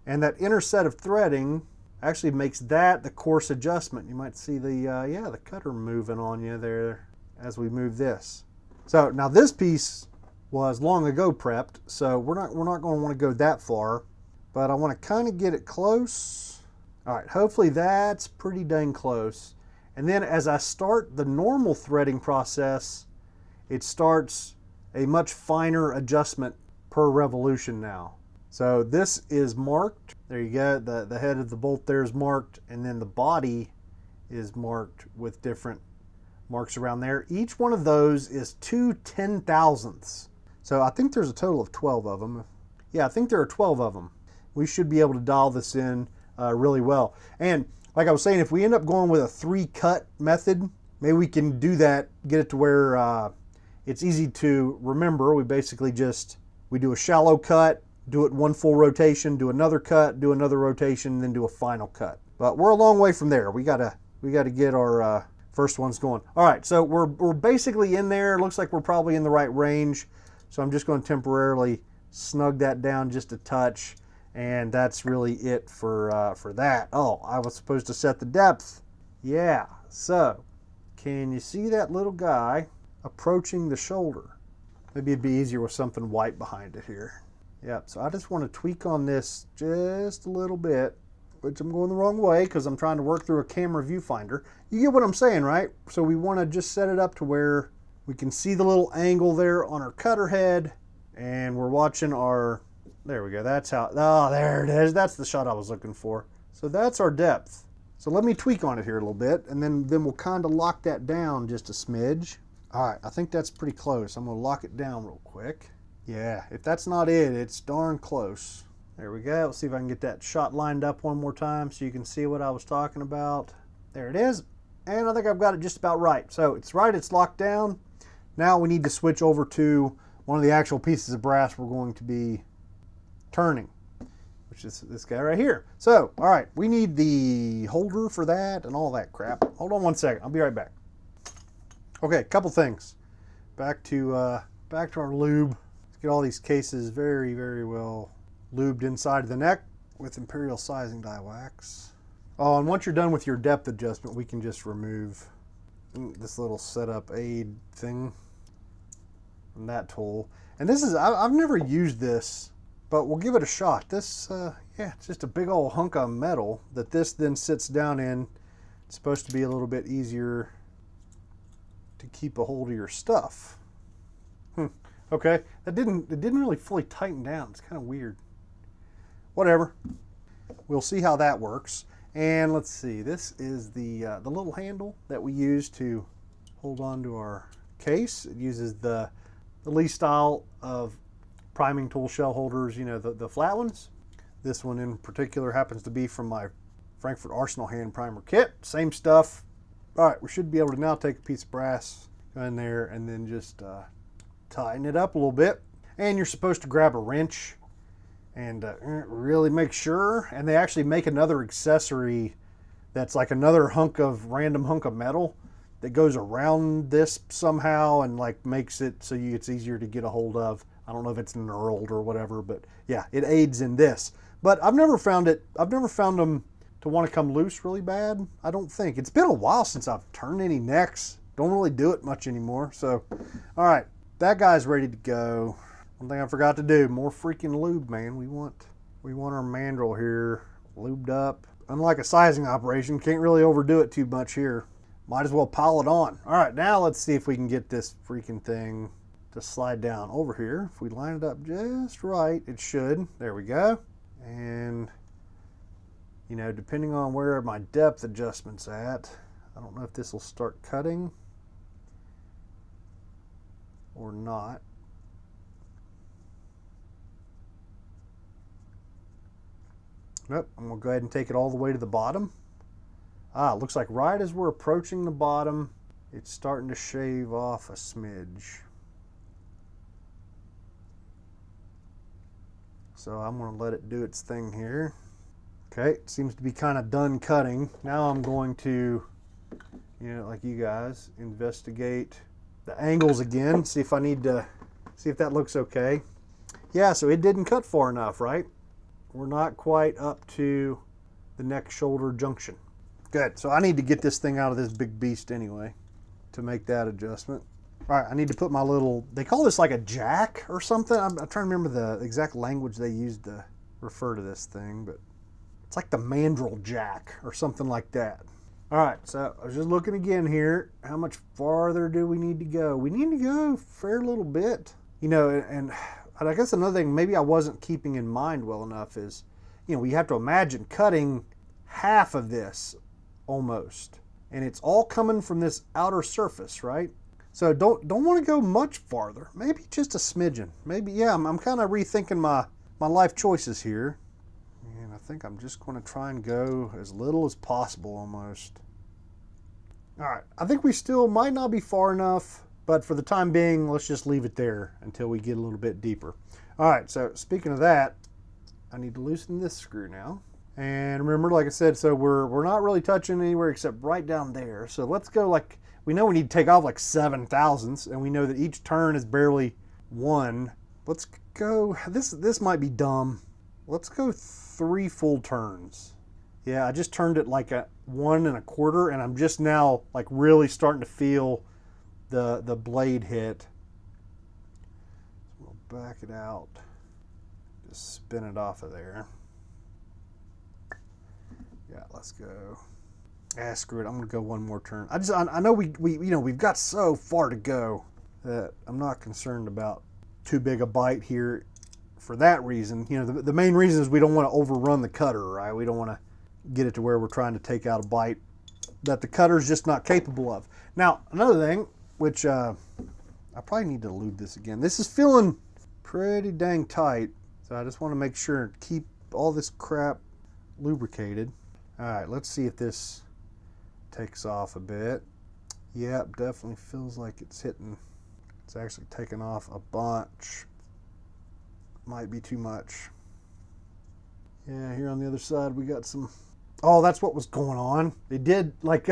And that inner set of threading actually makes that the coarse adjustment. You might see the cutter moving on you there as we move this. So now this piece was long ago prepped, so we're not going to want to go that far, but I want to kind of get it close. All right, hopefully that's pretty dang close. And then as I start the normal threading process, it starts a much finer adjustment per revolution now. So this is marked. There you go. The head of the bolt there is marked, and then the body is marked with different marks around there. Each one of those is 2 10,000ths. So I think there's a total of 12 of them. Yeah, I think there are 12 of them. We should be able to dial this in really well. And like I was saying, if we end up going with a 3-cut method, maybe we can do that, get it to where it's easy to remember. We basically we do a shallow cut, do it 1 full rotation, do another cut, do another rotation, then do a final cut. But we're a long way from there. We gotta get our first ones going. All right, so we're basically in there. Looks like we're probably in the right range. So I'm just going to temporarily snug that down just a touch. And that's really it for that. Oh, I was supposed to set the depth. Yeah, so can you see that little guy approaching the shoulder? Maybe it'd be easier with something white behind it here. Yep, so I just want to tweak on this just a little bit, which I'm going the wrong way because I'm trying to work through a camera viewfinder. You get what I'm saying, right? So we want to just set it up to where we can see the little angle there on our cutter head, and we're watching our, there we go, that's how, oh, there it is. That's the shot I was looking for. So that's our depth. So let me tweak on it here a little bit, and then we'll kind of lock that down just a smidge. All right, I think that's pretty close. I'm gonna lock it down real quick. Yeah, if that's not it, it's darn close. There we go. Let's see if I can get that shot lined up one more time so you can see what I was talking about. There it is. And I think I've got it just about right. So it's right, it's locked down. Now we need to switch over to one of the actual pieces of brass we're going to be turning, which is this guy right here. So, all right, we need the holder for that and all that crap. Hold on one second, I'll be right back. Okay, a couple things. back to our lube. Let's get all these cases very, very well lubed inside of the neck with Imperial Sizing Die Wax. Oh, and once you're done with your depth adjustment, we can just remove this little setup aid thing from that tool. And this is, I've never used this, but we'll give it a shot. This, yeah, it's just a big old hunk of metal that this then sits down in. It's supposed to be a little bit easier to keep a hold of your stuff. Okay, it didn't really fully tighten down. It's kind of weird. Whatever. We'll see how that works. And let's see, this is the little handle that we use to hold on to our case. It uses the Lee style of priming tool shell holders, you know, the flat ones. This one in particular happens to be from my Frankfurt Arsenal hand primer kit. Same stuff. All right, we should be able to now take a piece of brass, go in there, and then just tighten it up a little bit. And you're supposed to grab a wrench and really make sure. And they actually make another accessory that's like another random hunk of metal that goes around this somehow and like makes it so it's easier to get a hold of. I don't know if it's knurled or whatever, but yeah, it aids in this. But I've never found them to want to come loose really bad. I don't think. It's been a while since I've turned any necks. Don't really do it much anymore. So, all right, that guy's ready to go. One thing I forgot to do, more freaking lube, man. We want our mandrel here lubed up. Unlike a sizing operation, can't really overdo it too much here. Might as well pile it on. All right, now let's see if we can get this freaking thing to slide down over here. If we line it up just right, it should. There we go. And, you know, depending on where my depth adjustment's at, I don't know if this will start cutting or not. Nope, I'm gonna go ahead and take it all the way to the bottom. Ah, looks like right as we're approaching the bottom, it's starting to shave off a smidge. So I'm gonna let it do its thing here. Okay, it seems to be kind of done cutting. Now I'm going to, you know, like you guys, investigate the angles again, see if that looks okay. Yeah, so it didn't cut far enough, right? We're not quite up to the neck shoulder junction. Good, so I need to get this thing out of this big beast anyway to make that adjustment. All right, I need to put my little, they call this like a jack or something. I'm trying to remember the exact language they used to refer to this thing, but it's like the mandrel jack or something like that. All right, so I was just looking again here. How much farther do we need to go? We need to go a fair little bit. You know, and I guess another thing maybe I wasn't keeping in mind well enough is, you know, we have to imagine cutting half of this almost. And it's all coming from this outer surface, right? So don't want to go much farther. Maybe just a smidgen. Maybe, yeah, I'm kind of rethinking my life choices here. And I think I'm just going to try and go as little as possible almost. All right, I think we still might not be far enough, but for the time being, let's just leave it there until we get a little bit deeper. All right, so speaking of that, I need to loosen this screw now. And remember, like I said, so we're not really touching anywhere except right down there. So let's go like, we know we need to take off like 7 thousandths, and we know that each turn is barely 1. Let's go, this might be dumb. Let's go 3 full turns. Yeah, I just turned it like a 1 1/4, and I'm just now like really starting to feel the blade hit. So we'll back it out. Just spin it off of there. Yeah, let's go. Ah, screw it. I'm gonna go 1 more turn. I know we you know, we've got so far to go that I'm not concerned about too big a bite here for that reason. You know, the main reason is we don't want to overrun the cutter, right? We don't want to get it to where we're trying to take out a bite that the cutter's just not capable of. Now, another thing, which I probably need to lube this again. This is feeling pretty dang tight, so I just want to make sure and keep all this crap lubricated. All right, let's see if this takes off a bit. Yep, definitely feels like it's hitting. It's actually taking off a bunch. Might be too much. Yeah, here on the other side we got some. Oh, that's what was going on. It did, like,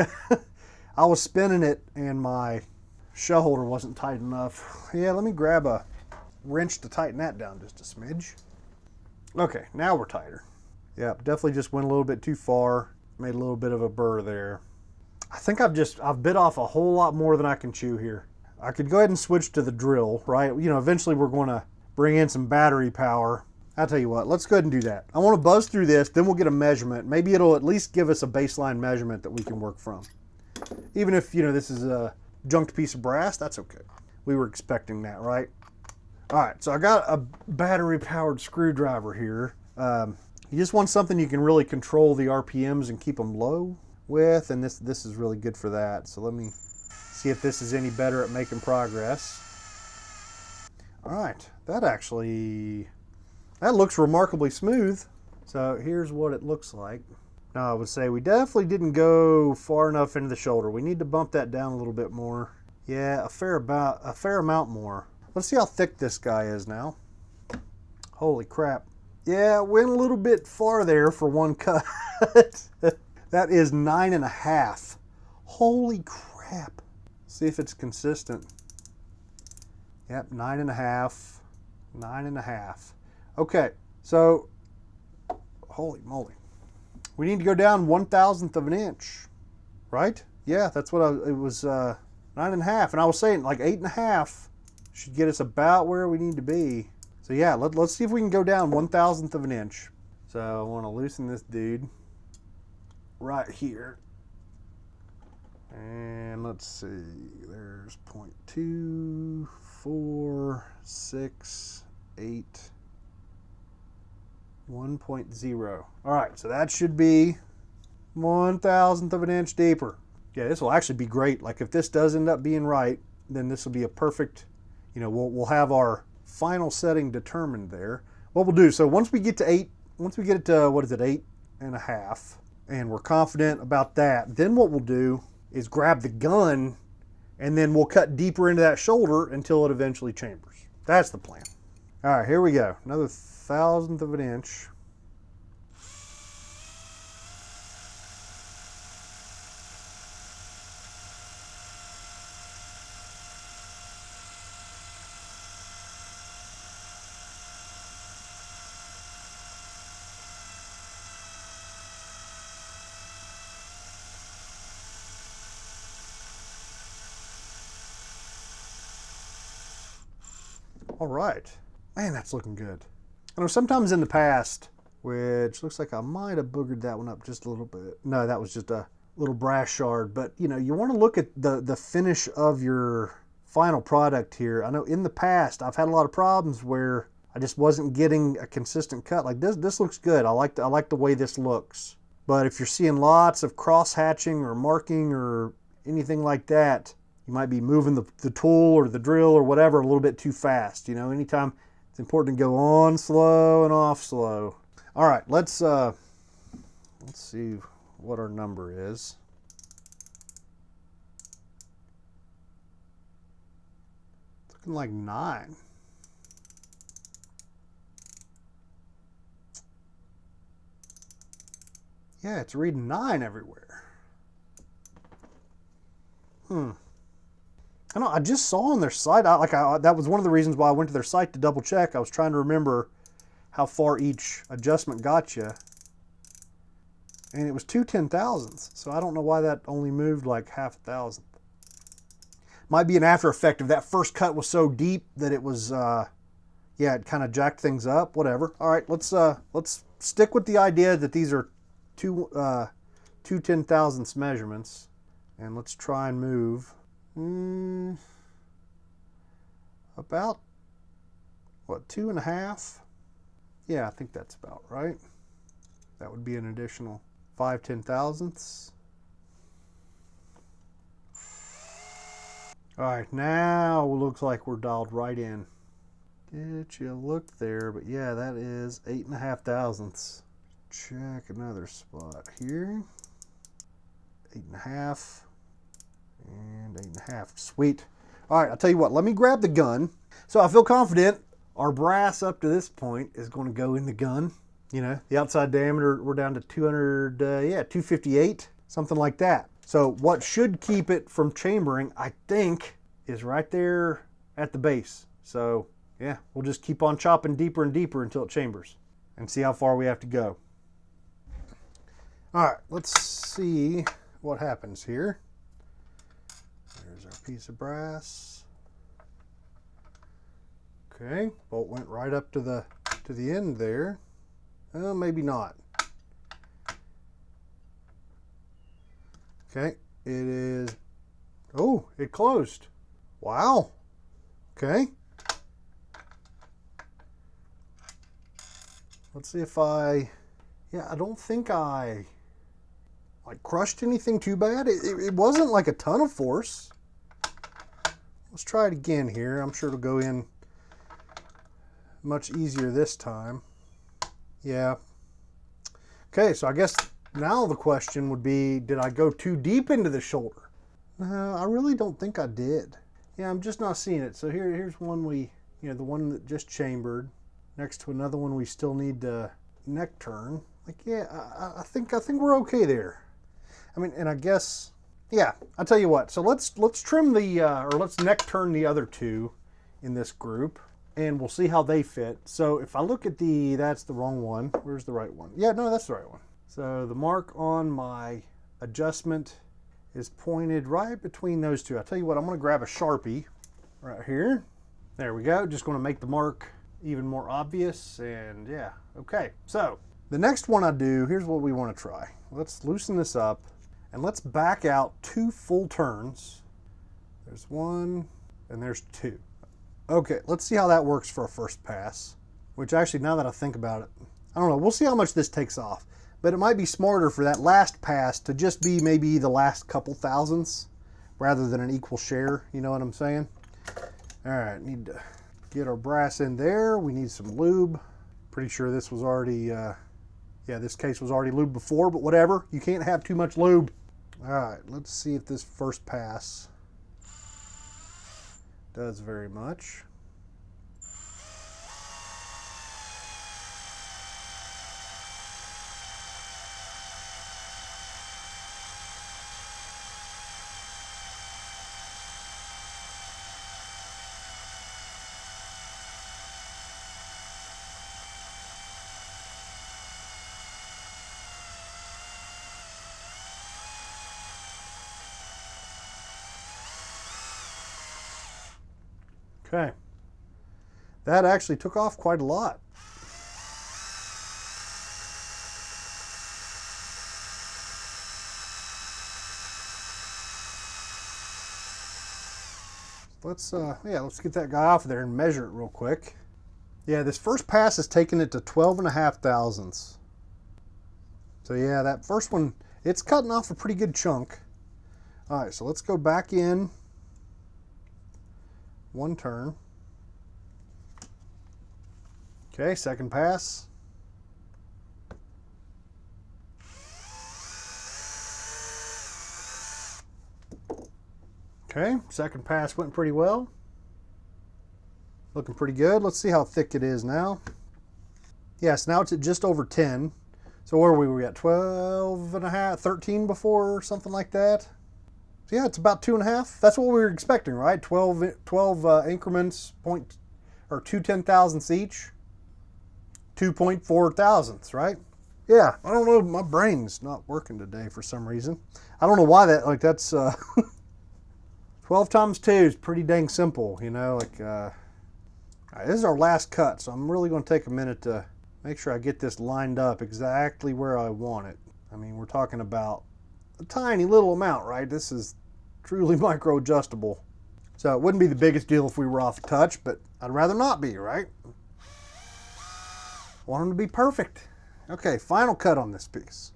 I was spinning it and my shell holder wasn't tight enough. Yeah, let me grab a wrench to tighten that down just a smidge. Okay, now we're tighter. Yep, definitely just went a little bit too far. Made a little bit of a burr there. I think I've bit off a whole lot more than I can chew here. I could go ahead and switch to the drill, right? You know, eventually we're going to bring in some battery power. I'll tell you what, let's go ahead and do that. I want to buzz through this, then we'll get a measurement. Maybe it'll at least give us a baseline measurement that we can work from. Even if, you know, this is a junked piece of brass, that's okay. We were expecting that, right? All right, so I got a battery-powered screwdriver here. You just want something you can really control the RPMs and keep them low with, and this is really good for that. So let me see if this is any better at making progress. All right, that looks remarkably smooth. So here's what it looks like. Now I would say we definitely didn't go far enough into the shoulder. We need to bump that down a little bit more. Yeah, a fair amount more. Let's see how thick this guy is now. Holy crap. Yeah, went a little bit far there for one cut. That is 9.5. Holy crap. See if it's consistent. Yep, 9.5. 9.5. Okay, so, holy moly. We need to go down 1/1000th of an inch, right? Yeah, that's what it was, 9.5. And I was saying like 8.5 should get us about where we need to be. So yeah, let's see if we can go down 1/1000th of an inch. So I want to loosen this dude right here. And let's see, there's 0.2, 4, 6, 8, 1.0. All right, so that should be 1/1000th of an inch deeper. Yeah, this will actually be great. Like if this does end up being right, then this will be a perfect, you know, we'll have our final setting determined there. What we'll do, so once we get to 8, once we get it to, what is it, 8.5, and we're confident about that, then what we'll do is grab the gun and then we'll cut deeper into that shoulder until it eventually chambers. That's the plan. All right, here we go. Another 1/1000th of an inch. All right, man, that's looking good. I know sometimes in the past, which looks like I might have boogered that one up just a little bit. No, that was just a little brass shard, but you know, you want to look at the finish of your final product here. I know in the past, I've had a lot of problems where I just wasn't getting a consistent cut. Like this looks good. I like the way this looks. But if you're seeing lots of cross hatching or marking or anything like that, you might be moving the tool or the drill or whatever a little bit too fast. You know, anytime it's important to go on slow and off slow. All right, let's see what our number is. It's looking like 9. Yeah, it's reading 9 everywhere. I know, I just saw on their site, that was one of the reasons why I went to their site to double check. I was trying to remember how far each adjustment got you. And it was 2/10,000ths. So I don't know why that only moved like 1/1000th. Might be an after effect of that first cut was so deep that it was, yeah, it kind of jacked things up, whatever. All right, let's stick with the idea that these are 2/10,000ths measurements. And let's try and move about, what, 2.5? Yeah, I think that's about right. That would be an additional 5/10,000ths. All right, now it looks like we're dialed right in. Get you a look there, but yeah, that is 8.5 Check another spot here. 8.5 and 8.5. Sweet. All right, I'll tell you what, let me grab the gun. So I feel confident our brass up to this point is going to go in the gun. You know, the outside diameter, we're down to 258, something like that. So what should keep it from chambering, I think, is right there at the base. So yeah, we'll just keep on chopping deeper and deeper until it chambers and see how far we have to go. All right, let's see what happens here. There's our piece of brass. Okay, bolt went right up to the end there. Well, maybe not. Okay, it is. Oh, it closed. Wow. Okay. Let's see if I don't think I like crushed anything too bad. It wasn't like a ton of force. Let's try it again here. I'm sure it'll go in much easier this time. Yeah. Okay, so I guess now the question would be, did I go too deep into the shoulder? No, I really don't think I did. Yeah, I'm just not seeing it. So here's one the one that just chambered, next to another one we still need to neck turn. Like, yeah, I think we're okay there. I mean, and I guess, yeah, I'll tell you what. So let's trim or let's neck turn the other two in this group, and we'll see how they fit. So if I look at that's the wrong one. Where's the right one? Yeah, no, that's the right one. So the mark on my adjustment is pointed right between those two. I'll tell you what, I'm going to grab a Sharpie right here. There we go. Just going to make the mark even more obvious. And yeah, okay. So the next one I do, here's what we want to try. Let's loosen this up and let's back out 2 full turns. There's 1 and there's 2. Okay, let's see how that works for a first pass, which actually, now that I think about it, I don't know. We'll see how much this takes off. But it might be smarter for that last pass to just be maybe the last couple thousandths rather than an equal share. You know what I'm saying? All right, need to get our brass in there. We need some lube. Pretty sure this was already, this case was already lubed before, but whatever. You can't have too much lube. All right, let's see if this first pass does very much. Okay, that actually took off quite a lot. Let's get that guy off there and measure it real quick. Yeah, this first pass has taken it to 12.5 thousandths. So yeah, that first one, it's cutting off a pretty good chunk. All right, so let's go back in 1 turn. Okay, second pass. Okay, second pass went pretty well. Looking pretty good. Let's see how thick it is now. Yes, now it's at just over 10. So where were we at? 12.5, 13 before, or something like that. So yeah, it's about 2.5. That's what we were expecting, right? 12 increments, 2 10,000ths each. 2.4 thousandths, right? Yeah, I don't know. My brain's not working today for some reason. I don't know why that's 12 times 2 is pretty dang simple, you know. All right, this is our last cut, so I'm really going to take a minute to make sure I get this lined up exactly where I want it. I mean, we're talking about a tiny little amount, right? This is truly micro adjustable. So it wouldn't be the biggest deal if we were off a touch, but I'd rather not be, right? Want them to be perfect. Okay, final cut on this piece.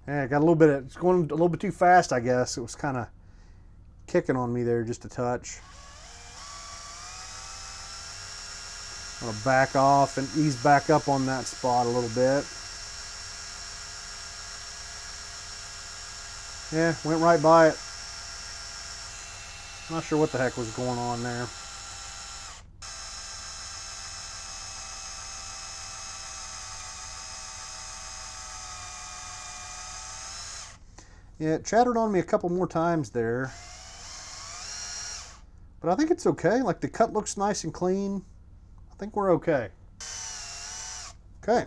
Yeah, it's going a little bit too fast, I guess. It was kind of kicking on me there just a touch. I'm gonna back off and ease back up on that spot a little bit. Yeah, went right by it. Not sure what the heck was going on there. Yeah, it chattered on me a couple more times there. But I think it's okay. Like the cut looks nice and clean. I think we're okay. Okay.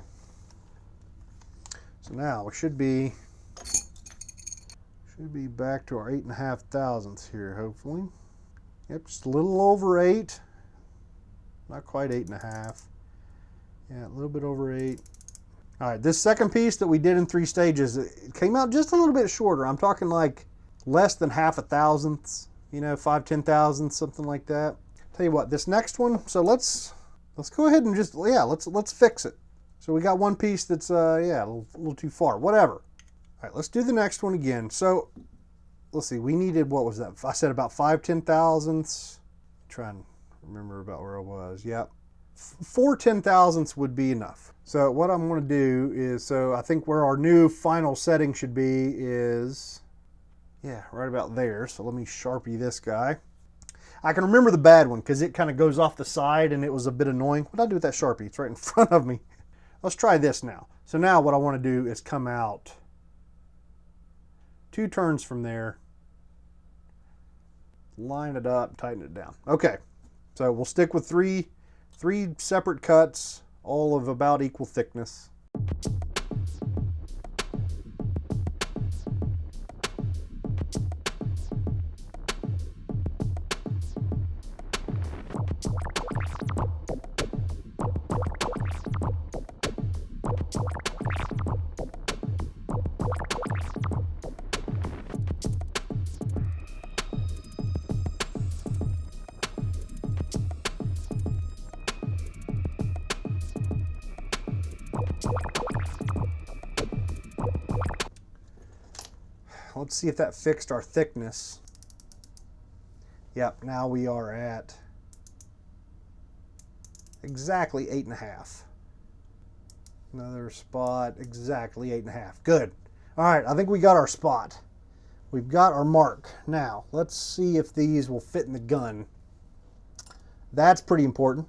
So now we should be back to our 8.5 thousandths here, hopefully. Yep, just a little over 8. Not quite 8.5. Yeah, a little bit over 8. All right, this second piece that we did in 3 stages, it came out just a little bit shorter. I'm talking like less than 0.5 thousandths, you know, 5/10 thousandths, something like that. Tell you what, this next one, so let's go ahead and just, yeah, let's fix it. So we got one piece that's, yeah, a little too far, whatever. All right, let's do the next one again. So let's see, we needed, what was that? I said about 5/10 thousandths. Try and remember about where I was. Yep. 4/10 thousandths would be enough. So what I'm going to do is, so I think where our new final setting should be is, yeah, right about there. So let me Sharpie this guy. I can remember the bad one because it kind of goes off the side and it was a bit annoying. What did I do with that Sharpie? It's right in front of me. Let's try this now. So now what I want to do is come out 2 turns from there, line it up, tighten it down. Okay, so we'll stick with three separate cuts, all of about equal thickness. Let's see if that fixed our thickness. Yep, now we are at exactly 8.5. Another spot, exactly 8.5. Good. All right, I think we got our spot. We've got our mark. Now, let's see if these will fit in the gun. That's pretty important.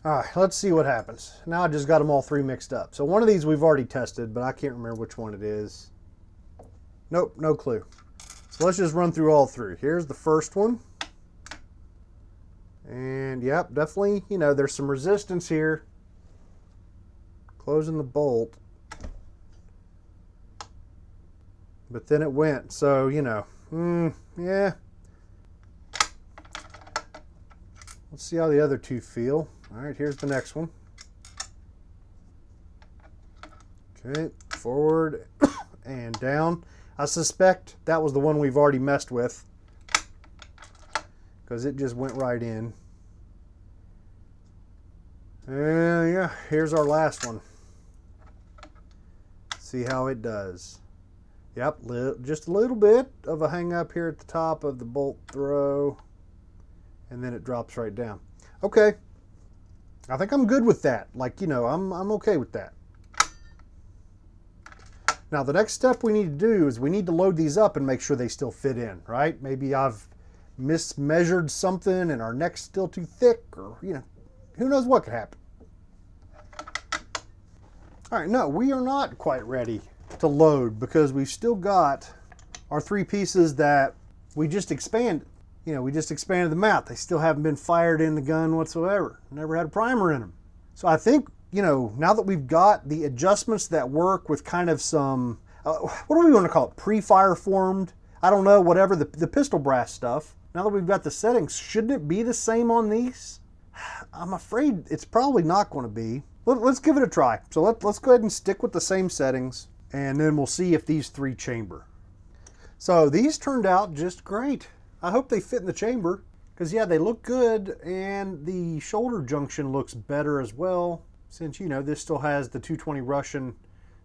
All right, let's see what happens. Now I just got them all 3 mixed up. So one of these we've already tested, but I can't remember which one it is. Nope, no clue. So let's just run through all 3. Here's the first one. And yep, definitely, you know, there's some resistance here. Closing the bolt. But then it went, so, you know, yeah. Let's see how the other 2 feel. All right, here's the next one. Okay, forward and down. I suspect that was the one we've already messed with because it just went right in. And yeah, here's our last one. See how it does. Yep, just a little bit of a hang up here at the top of the bolt throw, and then it drops right down. Okay, I think I'm good with that. Like, you know, I'm okay with that. Now the next step we need to do is we need to load these up and make sure they still fit in, right? Maybe I've mismeasured something and our neck's still too thick, or, you know, who knows what could happen. All right, no, we are not quite ready to load because we've still got our 3 pieces that we just expanded. You know, we just expanded them out. They still haven't been fired in the gun whatsoever. Never had a primer in them. So I think, you know, now that we've got the adjustments that work with kind of some, what do we want to call it? Pre-fire formed? I don't know, whatever, the pistol brass stuff. Now that we've got the settings, shouldn't it be the same on these? I'm afraid it's probably not going to be. Let's give it a try. So let's go ahead and stick with the same settings, and then we'll see if these 3 chamber. So these turned out just great. I hope they fit in the chamber, because yeah, they look good, and the shoulder junction looks better as well, since, you know, this still has the 220 Russian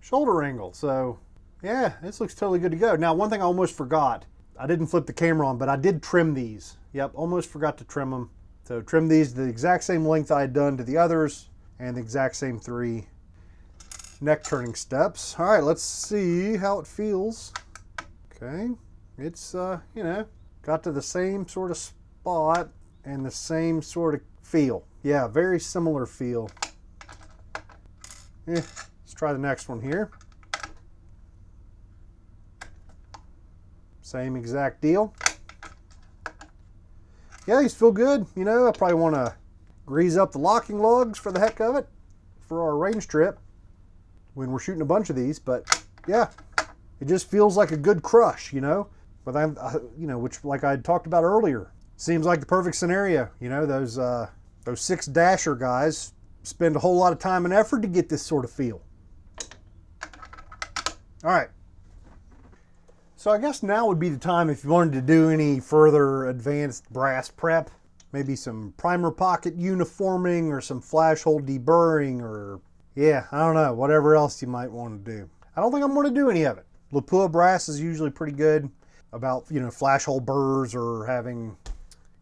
shoulder angle. So yeah, this looks totally good to go. Now, one thing I almost forgot, I didn't flip the camera on, but I did trim these. Yep, almost forgot to trim them. So trim these the exact same length I had done to the others, and the exact same 3 neck turning steps. All right, let's see how it feels. Okay, it's, you know, got to the same sort of spot and the same sort of feel. Yeah, very similar feel. Let's try the next one here. Same exact deal. yeah, these feel good. You know, I probably want to grease up the locking lugs for the heck of it for our range trip when we're shooting a bunch of these. But yeah, it just feels like a good crush, you know. But you know, which like I talked about earlier, seems like the perfect scenario. You know, those 6 dasher guys spend a whole lot of time and effort to get this sort of feel. All right. So I guess now would be the time if you wanted to do any further advanced brass prep, maybe some primer pocket uniforming or some flash hole deburring or, yeah, I don't know, whatever else you might want to do. I don't think I'm going to do any of it. Lapua brass is usually pretty good about, you know, flash hole burrs or having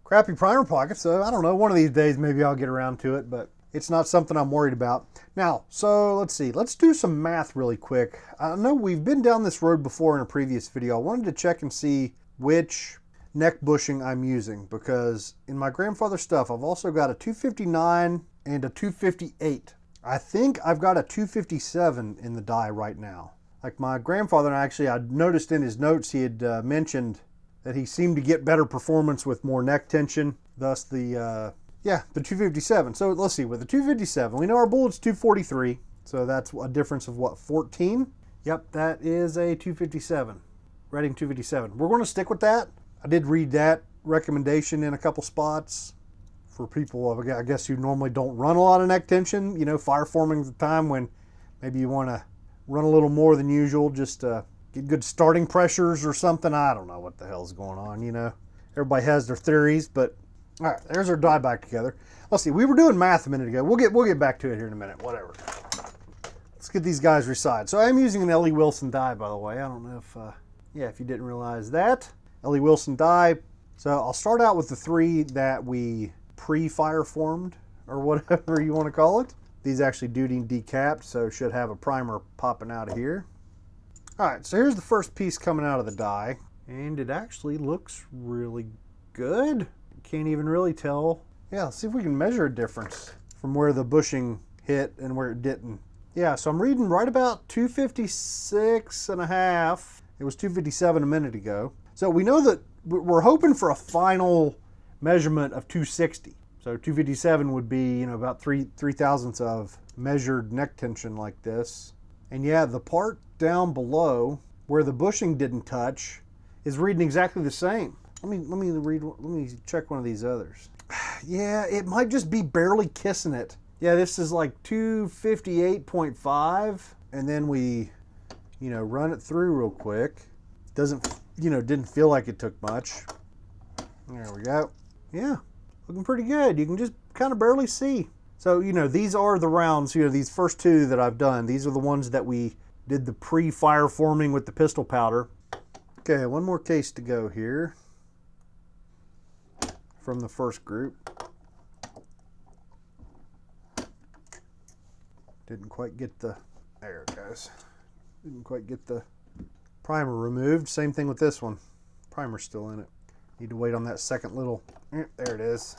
crappy primer pockets. So I don't know, one of these days maybe I'll get around to it, but it's not something I'm worried about. Now, so let's see. Let's do some math really quick. I know we've been down this road before in a previous video. I wanted to check and see which neck bushing I'm using because in my grandfather's stuff, I've also got a 259 and a 258. I think I've got a 257 in the die right now. Like my grandfather, actually, I noticed in his notes he had mentioned that he seemed to get better performance with more neck tension, thus the 257. So let's see, with the 257, we know our bullet's 243, so that's a difference of what, 14? Yep, that is a 257, Reading 257. We're going to stick with that. I did read that recommendation in a couple spots for people, I guess, who normally don't run a lot of neck tension. You know, fire forming the time when maybe you want to run a little more than usual, just to get good starting pressures or something. I don't know what the hell's going on, you know. Everybody has their theories, but all right, there's our die back together. Let's see, we were doing math a minute ago. We'll get back to it here in a minute, whatever. Let's get these guys reside. So I'm using an L.E. Wilson die, by the way. I don't know if, if you didn't realize that. L.E. Wilson die. So I'll start out with the 3 that we pre-fire formed, or whatever you want to call it. These actually do need decapped, so should have a primer popping out of here. All right, so here's the first piece coming out of the die, and it actually looks really good. Can't even really tell. Yeah, let's see if we can measure a difference from where the bushing hit and where it didn't. Yeah, so I'm reading right about 256.5. It was 257 a minute ago. So we know that we're hoping for a final measurement of 260. So 257 would be, you know, about 3 thousandths of measured neck tension like this. And yeah, the part down below where the bushing didn't touch is reading exactly the same. Let me check one of these others. Yeah, it might just be barely kissing it. Yeah, this is like 258.5, and then we, you know, run it through real quick. Didn't feel like it took much. There we go. Yeah, looking pretty good. You can just kind of barely see. So, you know, these are the rounds, you know, these first 2 that I've done. These are the ones that we did the pre-fire forming with the pistol powder. Okay, one more case to go here from the first group. Didn't quite get the, there it goes. Didn't quite get the primer removed. Same thing with this one. Primer's still in it. Need to wait on that second little, there it is.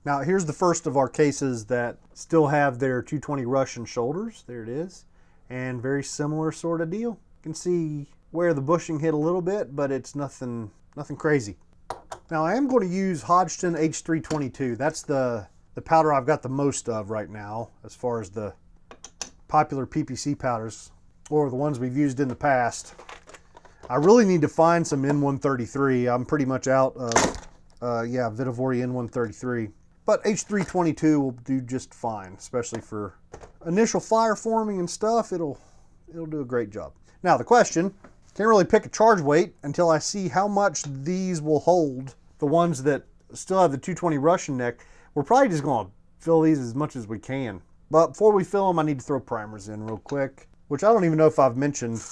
Now here's the first of our cases that still have their 220 Russian shoulders. There it is. And very similar sort of deal. You can see where the bushing hit a little bit, but it's nothing crazy. Now I am going to use Hodgdon H322. That's the powder I've got the most of right now as far as the popular PPC powders, or the ones we've used in the past. I really need to find some N133. I'm pretty much out of Vitavori N133. But H322 will do just fine, especially for initial fire forming and stuff. It'll do a great job. Now the question, can't really pick a charge weight until I see how much these will hold. The ones that still have the 220 Russian neck, we're probably just going to fill these as much as we can. But before we fill them, I need to throw primers in real quick, which I don't even know if I've mentioned.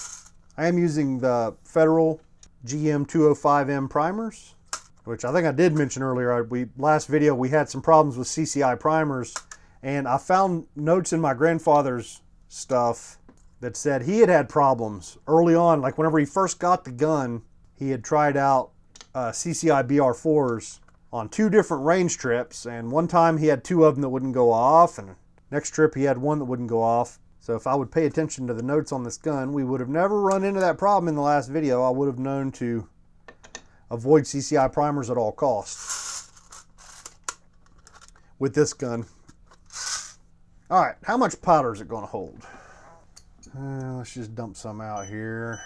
I am using the Federal GM 205M primers, which I think I did mention earlier. Last video we had some problems with CCI primers, and I found notes in my grandfather's stuff that said he had problems early on. Like whenever he first got the gun, he had tried out CCI BR4s on 2 different range trips, and one time he had 2 of them that wouldn't go off, and next trip he had 1 that wouldn't go off. So if I would pay attention to the notes on this gun, we would have never run into that problem in the last video. I would have known to avoid CCI primers at all costs. with this gun. All right, how much powder is it going to hold? Let's just dump some out here.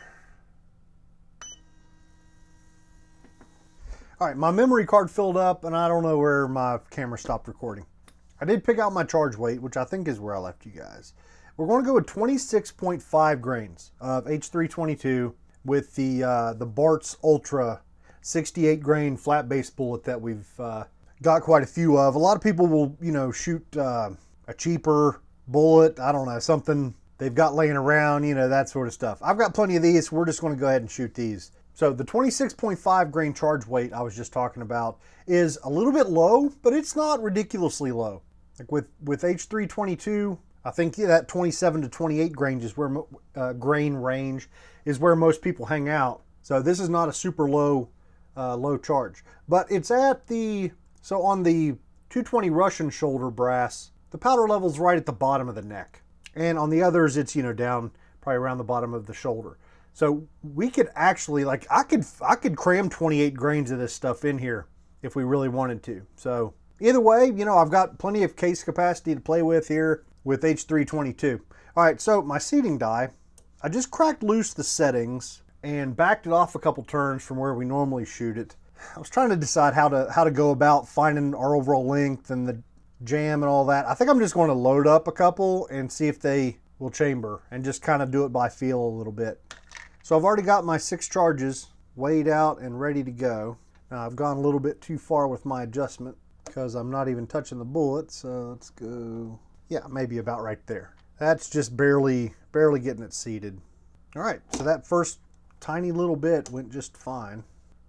All right, my memory card filled up, and I don't know where my camera stopped recording. I did pick out my charge weight, which I think is where I left you guys. We're going to go with 26.5 grains of H322 with the Bart's Ultra 68 grain flat base bullet that we've got quite a few of. A lot of people will, you know, shoot a cheaper bullet. I don't know, something they've got laying around, you know, that sort of stuff. I've got plenty of these. We're just going to go ahead and shoot these. So the 26.5 grain charge weight I was just talking about is a little bit low, but it's not ridiculously low. Like with H322, I think that 27 to 28 grain is where grain range is where most people hang out. So this is not a super low low charge, but it's at the, so on the 220 Russian shoulder brass, the powder level's right at the bottom of the neck, and on the others it's, you know, down probably around the bottom of the shoulder. So we could actually, like, I could cram 28 grains of this stuff in here if we really wanted to. So either way, you know, I've got plenty of case capacity to play with here with H322. All right, so my seating die, I just cracked loose the settings and backed it off a couple turns from where we normally shoot it. I was trying to decide how to go about finding our overall length and the jam and all that. I think I'm just going to load up a couple and see if they will chamber and just kind of do it by feel a little bit. So I've already got my 6 charges weighed out and ready to go. Now I've gone a little bit too far with my adjustment because I'm not even touching the bullet. So let's go, yeah, maybe about right there. That's just barely getting it seated. All right, so that first tiny little bit went just fine.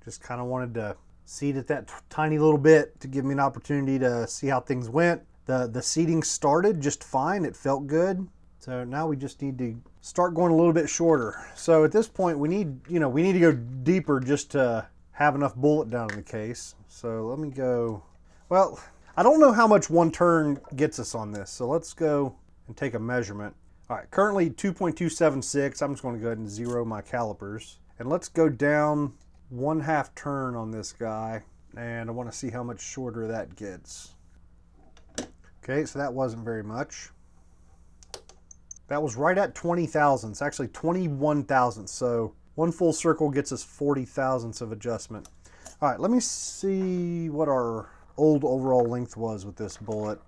Just kind of wanted to seat it that tiny little bit to give me an opportunity to see how things went. The seating started just fine. It felt good. So now we just need to start going a little bit shorter. So at this point we need to go deeper just to have enough bullet down in the case. So let me go, well, I don't know how much one turn gets us on this. So let's go and take a measurement. All right, currently 2.276. I'm just going to go ahead and zero my calipers. And let's go down 1/2 turn on this guy. And I want to see how much shorter that gets. Okay, so that wasn't very much. That was right at 20 thousandths, actually 21 thousandths. So one full circle gets us 40 thousandths of adjustment. All right, let me see what our old overall length was with this bullet,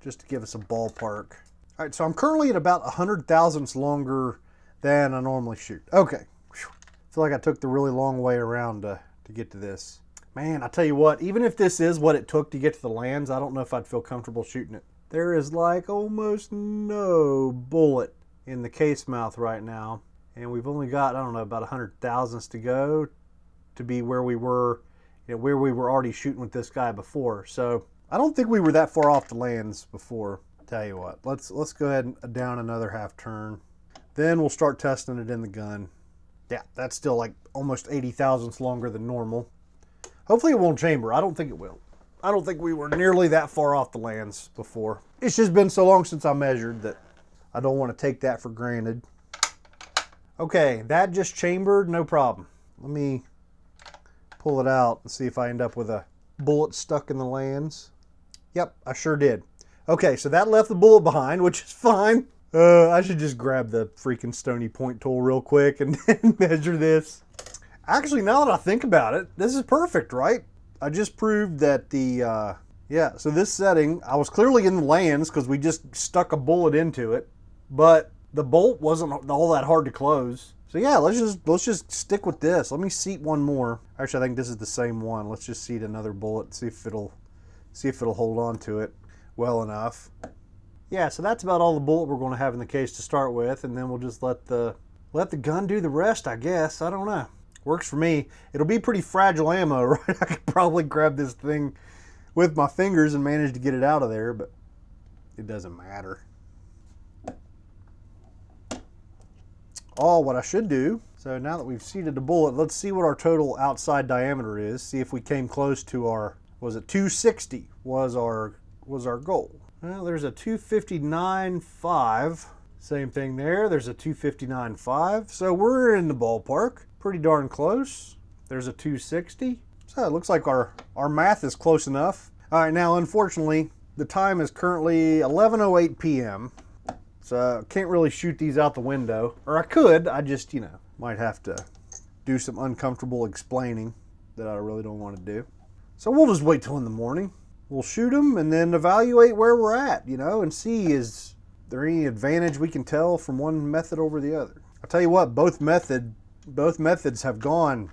just to give us a ballpark. All right, so I'm currently at about 100 thousandths longer than I normally shoot. Okay, whew. I feel like I took the really long way around to get to this. Man, I tell you what, even if this is what it took to get to the lands, I don't know if I'd feel comfortable shooting it. There is like almost no bullet in the case mouth right now. And we've only got, I don't know, about 100 thousandths to go to be where we were, you know, where we were already shooting with this guy before. So I don't think we were that far off the lands before. Tell you what, let's go ahead and down another 1/2 turn. Then we'll start testing it in the gun. Yeah, that's still like almost 80 thousandths longer than normal. Hopefully it won't chamber. I don't think it will. I don't think we were nearly that far off the lands before. It's just been so long since I measured that I don't want to take that for granted. Okay, that just chambered, no problem. Let me pull it out and see if I end up with a bullet stuck in the lands. Yep, I sure did. Okay, so that left the bullet behind, which is fine. I should just grab the freaking Stony Point tool real quick and measure this. Actually, now that I think about it, this is perfect, right? I just proved that the, yeah, so this setting, I was clearly in the lands because we just stuck a bullet into it, but the bolt wasn't all that hard to close. So yeah, let's just stick with this. Let me seat one more. Actually, I think this is the same one. Let's just seat another bullet, see if it'll hold on to it well enough. Yeah, so that's about all the bullet we're going to have in the case to start with, and then we'll just let the gun do the rest, I guess. I don't know. Works for me. It'll be pretty fragile ammo, right? I could probably grab this thing with my fingers and manage to get it out of there, but it doesn't matter. What I should do, so now that we've seated the bullet, let's see what our total outside diameter is. See if we came close to our, was it 260 was our goal. Well, there's a 259.5. Same thing there. There's a 259.5. So we're in the ballpark. Pretty darn close. There's a 260. So it looks like our math is close enough. All right, now unfortunately, The time is currently 11:08 p.m. So I can't really shoot these out the window. Or I could, I just, might have to do some uncomfortable explaining that I really don't want to do. So we'll just wait till in the morning. We'll shoot them and then evaluate where we're at, and see is there any advantage we can tell from one method over the other. I'll tell you what, both methods have gone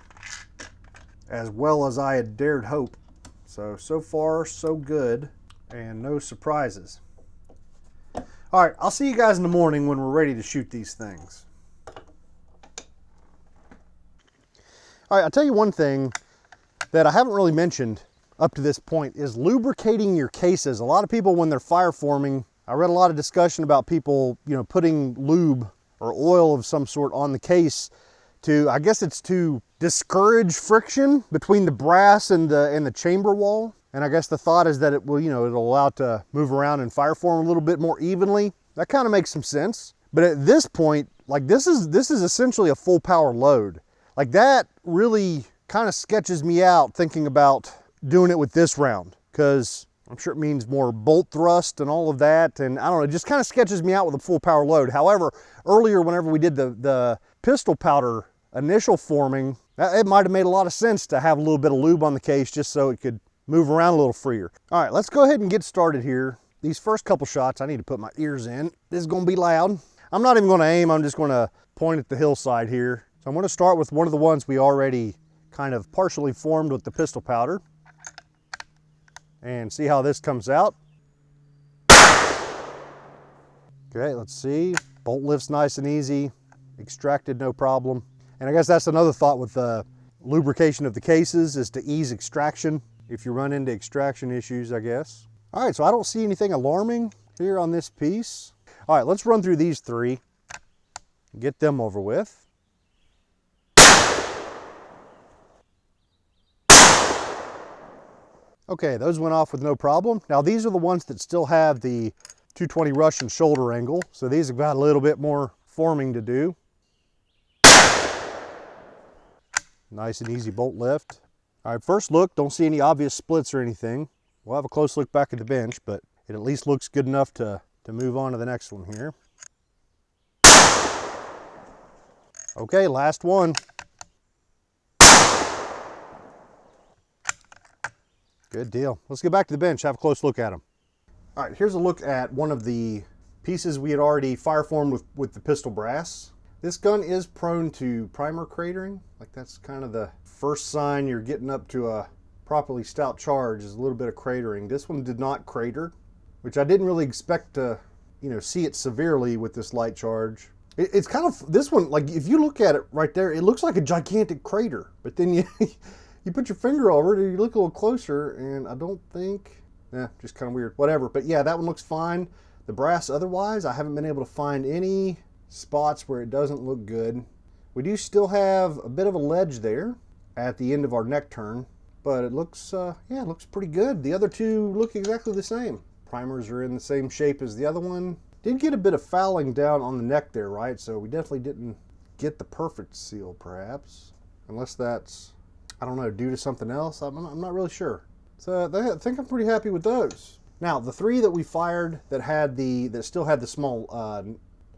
as well as I had dared hope. So far, so good, and no surprises. All right, I'll see you guys in the morning when we're ready to shoot these things. All right, I'll tell you one thing that I haven't really mentioned up to this point is lubricating your cases. A lot of people, when they're fire forming, I read a lot of discussion about people, putting lube or oil of some sort on the case I guess it's to discourage friction between the brass and the chamber wall. And I guess the thought is that it will, it'll allow it to move around and fire form a little bit more evenly. That kind of makes some sense. But at this point, like this is essentially a full power load. Like that really kind of sketches me out thinking about doing it with this round, because I'm sure it means more bolt thrust and all of that. And I don't know, it just kind of sketches me out with a full power load. However, earlier, whenever we did the pistol powder initial forming, it might have made a lot of sense to have a little bit of lube on the case just so it could move around a little freer. All right, let's go ahead and get started here. These first couple shots, I need to put my ears in. This is gonna be loud. I'm not even gonna aim, I'm just gonna point at the hillside here. So I'm gonna start with one of the ones we already kind of partially formed with the pistol powder and see how this comes out. Okay, let's see. Bolt lifts nice and easy, extracted no problem. And I guess that's another thought with the lubrication of the cases, is to ease extraction if you run into extraction issues, I guess. All right, so I don't see anything alarming here on this piece. All right, let's run through these three, get them over with. Okay, those went off with no problem. Now these are the ones that still have the 220 Russian shoulder angle, so these have got a little bit more forming to do. Nice and easy bolt lift. All right, first look, don't see any obvious splits or anything. We'll have a close look back at the bench, but it at least looks good enough to move on to the next one here. Okay, last one. Good deal. Let's get back to the bench, have a close look at them. All right, here's a look at one of the pieces we had already fire formed with the pistol brass. This gun is prone to primer cratering. Like that's kind of the first sign you're getting up to a properly stout charge, is a little bit of cratering. This one did not crater, which I didn't really expect to, see it severely with this light charge. It's kind of, this one, like if you look at it right there, it looks like a gigantic crater, but then you you put your finger over it and you look a little closer and I don't think, just kind of weird, whatever. But yeah, that one looks fine. The brass otherwise, I haven't been able to find any spots where it doesn't look good. We do still have a bit of a ledge there at the end of our neck turn, but it looks, it looks pretty good. The other two look exactly the same. Primers are in the same shape as the other one. Did get a bit of fouling down on the neck there, right? So we definitely didn't get the perfect seal, perhaps. Unless that's, I don't know, due to something else. I'm not really sure. So I think I'm pretty happy with those. Now, the three that we fired that still had the small,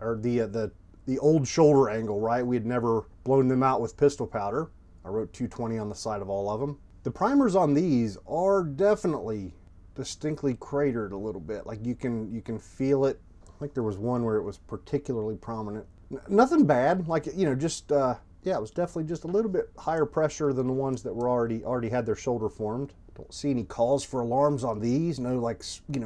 or the old shoulder angle, right? We had never blown them out with pistol powder. I wrote 220 on the side of all of them. The primers on these are definitely distinctly cratered a little bit. Like you can feel it. I think there was one where it was particularly prominent. Nothing bad, like, just, yeah, it was definitely just a little bit higher pressure than the ones that were already had their shoulder formed. Don't see any calls for alarms on these. No, like,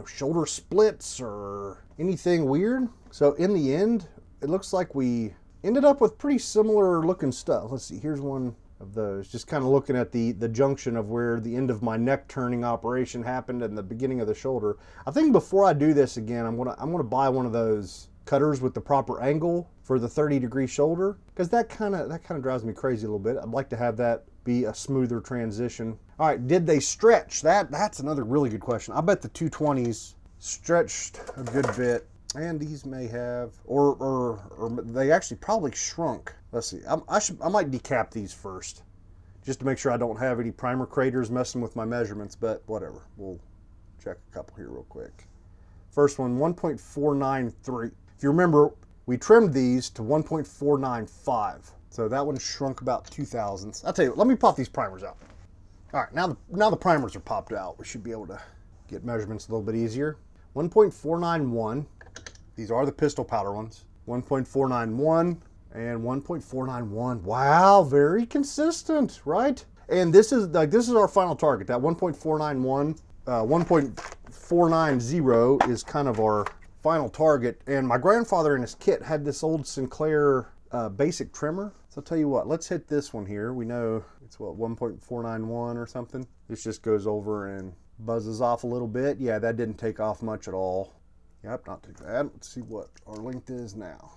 shoulder splits or anything weird. So in the end, it looks like we ended up with pretty similar looking stuff. Let's see, here's one of those. Just kind of looking at the junction of where the end of my neck turning operation happened and the beginning of the shoulder. I think before I do this again, I'm gonna buy one of those cutters with the proper angle for the 30-degree shoulder, because that kind of drives me crazy a little bit. I'd like to have that be a smoother transition. All right, did they stretch? That's another really good question. I bet the 220s stretched a good bit, and these may have, or they actually probably shrunk. Let's see, I might decap these first, just to make sure I don't have any primer craters messing with my measurements, but whatever, we'll check a couple here real quick. First one, 1.493. If you remember, we trimmed these to 1.495. So that one shrunk about 2 thousandths. I'll tell you what, let me pop these primers out. All right, now the primers are popped out. We should be able to get measurements a little bit easier. 1.491. These are the pistol powder ones. 1.491 and 1.491. Wow, very consistent, right? And this is our final target. That 1.491, 1.490 is kind of our final target. And my grandfather in his kit had this old Sinclair basic trimmer. So I'll tell you what, let's hit this one here. We know it's what, 1.491 or something. This just goes over and buzzes off a little bit. Yeah, that didn't take off much at all. Yep, not too bad. Let's see what our length is now.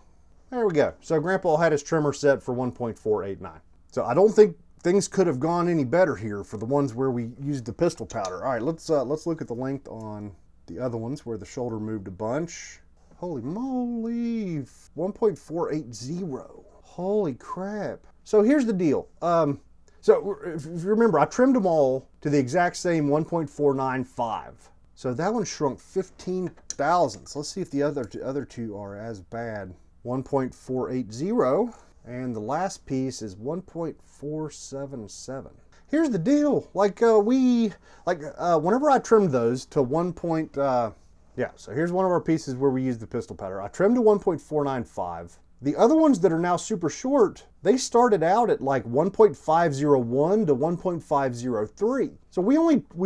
There we go. So Grandpa had his trimmer set for 1.489. So I don't think things could have gone any better here for the ones where we used the pistol powder. All right, let's look at the length on the other ones where the shoulder moved a bunch. Holy moly, 1.480. Holy crap. So here's the deal. So if you remember, I trimmed them all to the exact same 1.495. So that one shrunk 15 thousandths. Let's see if the other two are as bad. 1.480, and the last piece is 1.477. Here's the deal. Whenever I trimmed those to so here's one of our pieces where we used the pistol powder. I trimmed to 1.495. The other ones that are now super short, they started out at like 1.501 to 1.503. So we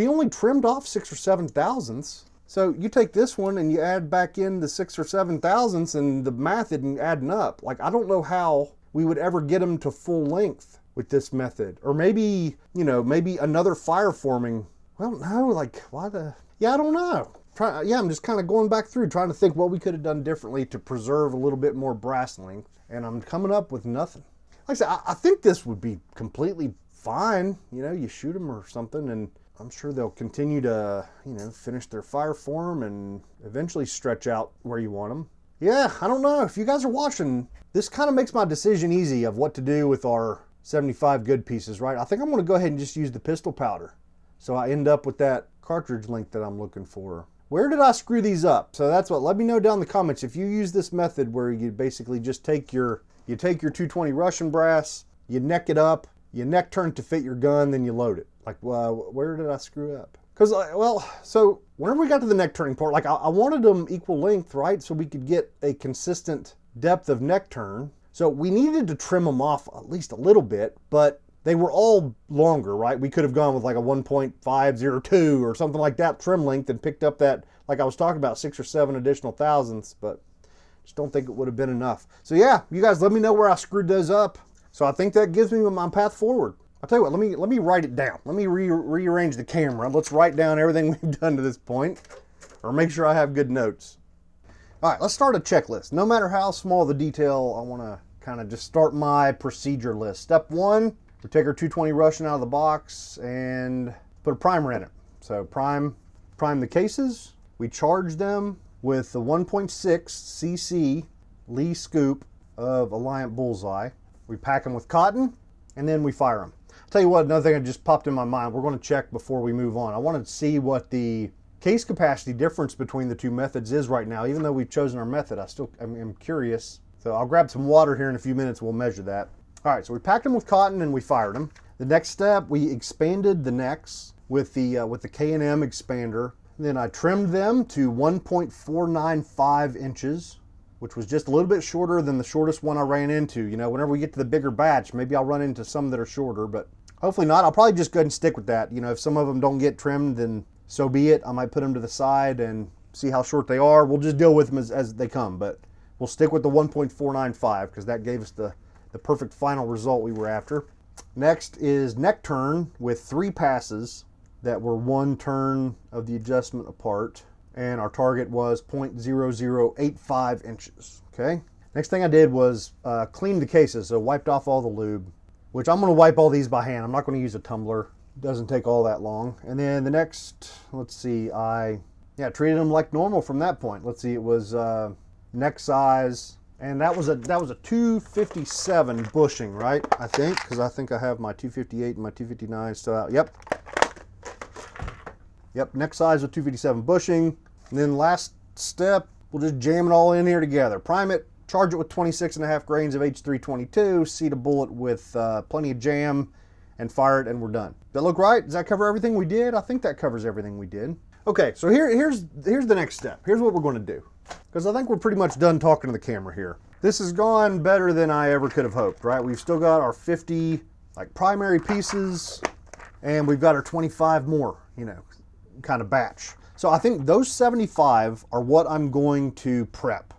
only trimmed off 6 or 7 thousandths. So you take this one and you add back in the 6 or 7 thousandths, and the math isn't adding up. Like, I don't know how we would ever get them to full length with this method. Or maybe, maybe another fire forming. Well, no, like, why the... Yeah, I don't know. I'm just kind of going back through, trying to think what we could have done differently to preserve a little bit more brass length, and I'm coming up with nothing. Like I said, I think this would be completely fine. You shoot them or something, and I'm sure they'll continue to, finish their fire form and eventually stretch out where you want them. Yeah, I don't know. If you guys are watching, this kind of makes my decision easy of what to do with our 75 good pieces, right? I think I'm going to go ahead and just use the pistol powder, so I end up with that cartridge length that I'm looking for. Where did I screw these up? So that's what, let me know down in the comments if you use this method where you basically just take your 220 Russian brass, you neck it up, you neck turn to fit your gun, then you load it. Like, where did I screw up? Because, so whenever we got to the neck turning part, like I wanted them equal length, right? So we could get a consistent depth of neck turn. So we needed to trim them off at least a little bit, but they were all longer, right? We could have gone with like a 1.502 or something like that trim length and picked up that, like I was talking about, 6 or 7 additional thousandths, but just don't think it would have been enough. So yeah, you guys let me know where I screwed those up. So I think that gives me my path forward. I'll tell you what, let me write it down. Let me rearrange the camera. Let's write down everything we've done to this point, or make sure I have good notes. All right, let's start a checklist. No matter how small the detail, I want to kind of just start my procedure list. Step 1, we take our 220 Russian out of the box and put a primer in it. So prime the cases. We charge them with the 1.6 cc Lee scoop of Alliant Bullseye. We pack them with cotton, and then we fire them. I'll tell you what, another thing that just popped in my mind, we're going to check before we move on. I wanted to see what the case capacity difference between the two methods is right now. Even though we've chosen our method, I'm curious. So I'll grab some water here in a few minutes, we'll measure that. All right, so we packed them with cotton and we fired them. The next step, we expanded the necks with the K&M expander. Then I trimmed them to 1.495 inches, which was just a little bit shorter than the shortest one I ran into. Whenever we get to the bigger batch, maybe I'll run into some that are shorter, but hopefully not. I'll probably just go ahead and stick with that. If some of them don't get trimmed, then so be it. I might put them to the side and see how short they are. We'll just deal with them as they come, but we'll stick with the 1.495 because that gave us the perfect final result we were after. Next is neck turn with 3 passes that were 1 turn of the adjustment apart, and our target was 0.0085 inches, okay? Next thing I did was clean the cases, so wiped off all the lube, which I'm gonna wipe all these by hand. I'm not gonna use a tumbler. It doesn't take all that long. And then the next, let's see, I treated them like normal from that point. Let's see, it was neck size, and that was a 257 bushing, right? I think, because I think I have my 258 and my 259 still out. Yep. Yep, neck size with 257 bushing. And then last step, we'll just jam it all in here together. Prime it, charge it with 26.5 grains of H322, seat a bullet with plenty of jam, and fire it, and we're done. Does that look right? Does that cover everything we did? I think that covers everything we did. Okay, so here's the next step. Here's what we're going to do, because I think we're pretty much done talking to the camera here. This has gone better than I ever could have hoped, right? We've still got our 50 like primary pieces, and we've got our 25 more, you know, kind of batch. So I think those 75 are what I'm going to prep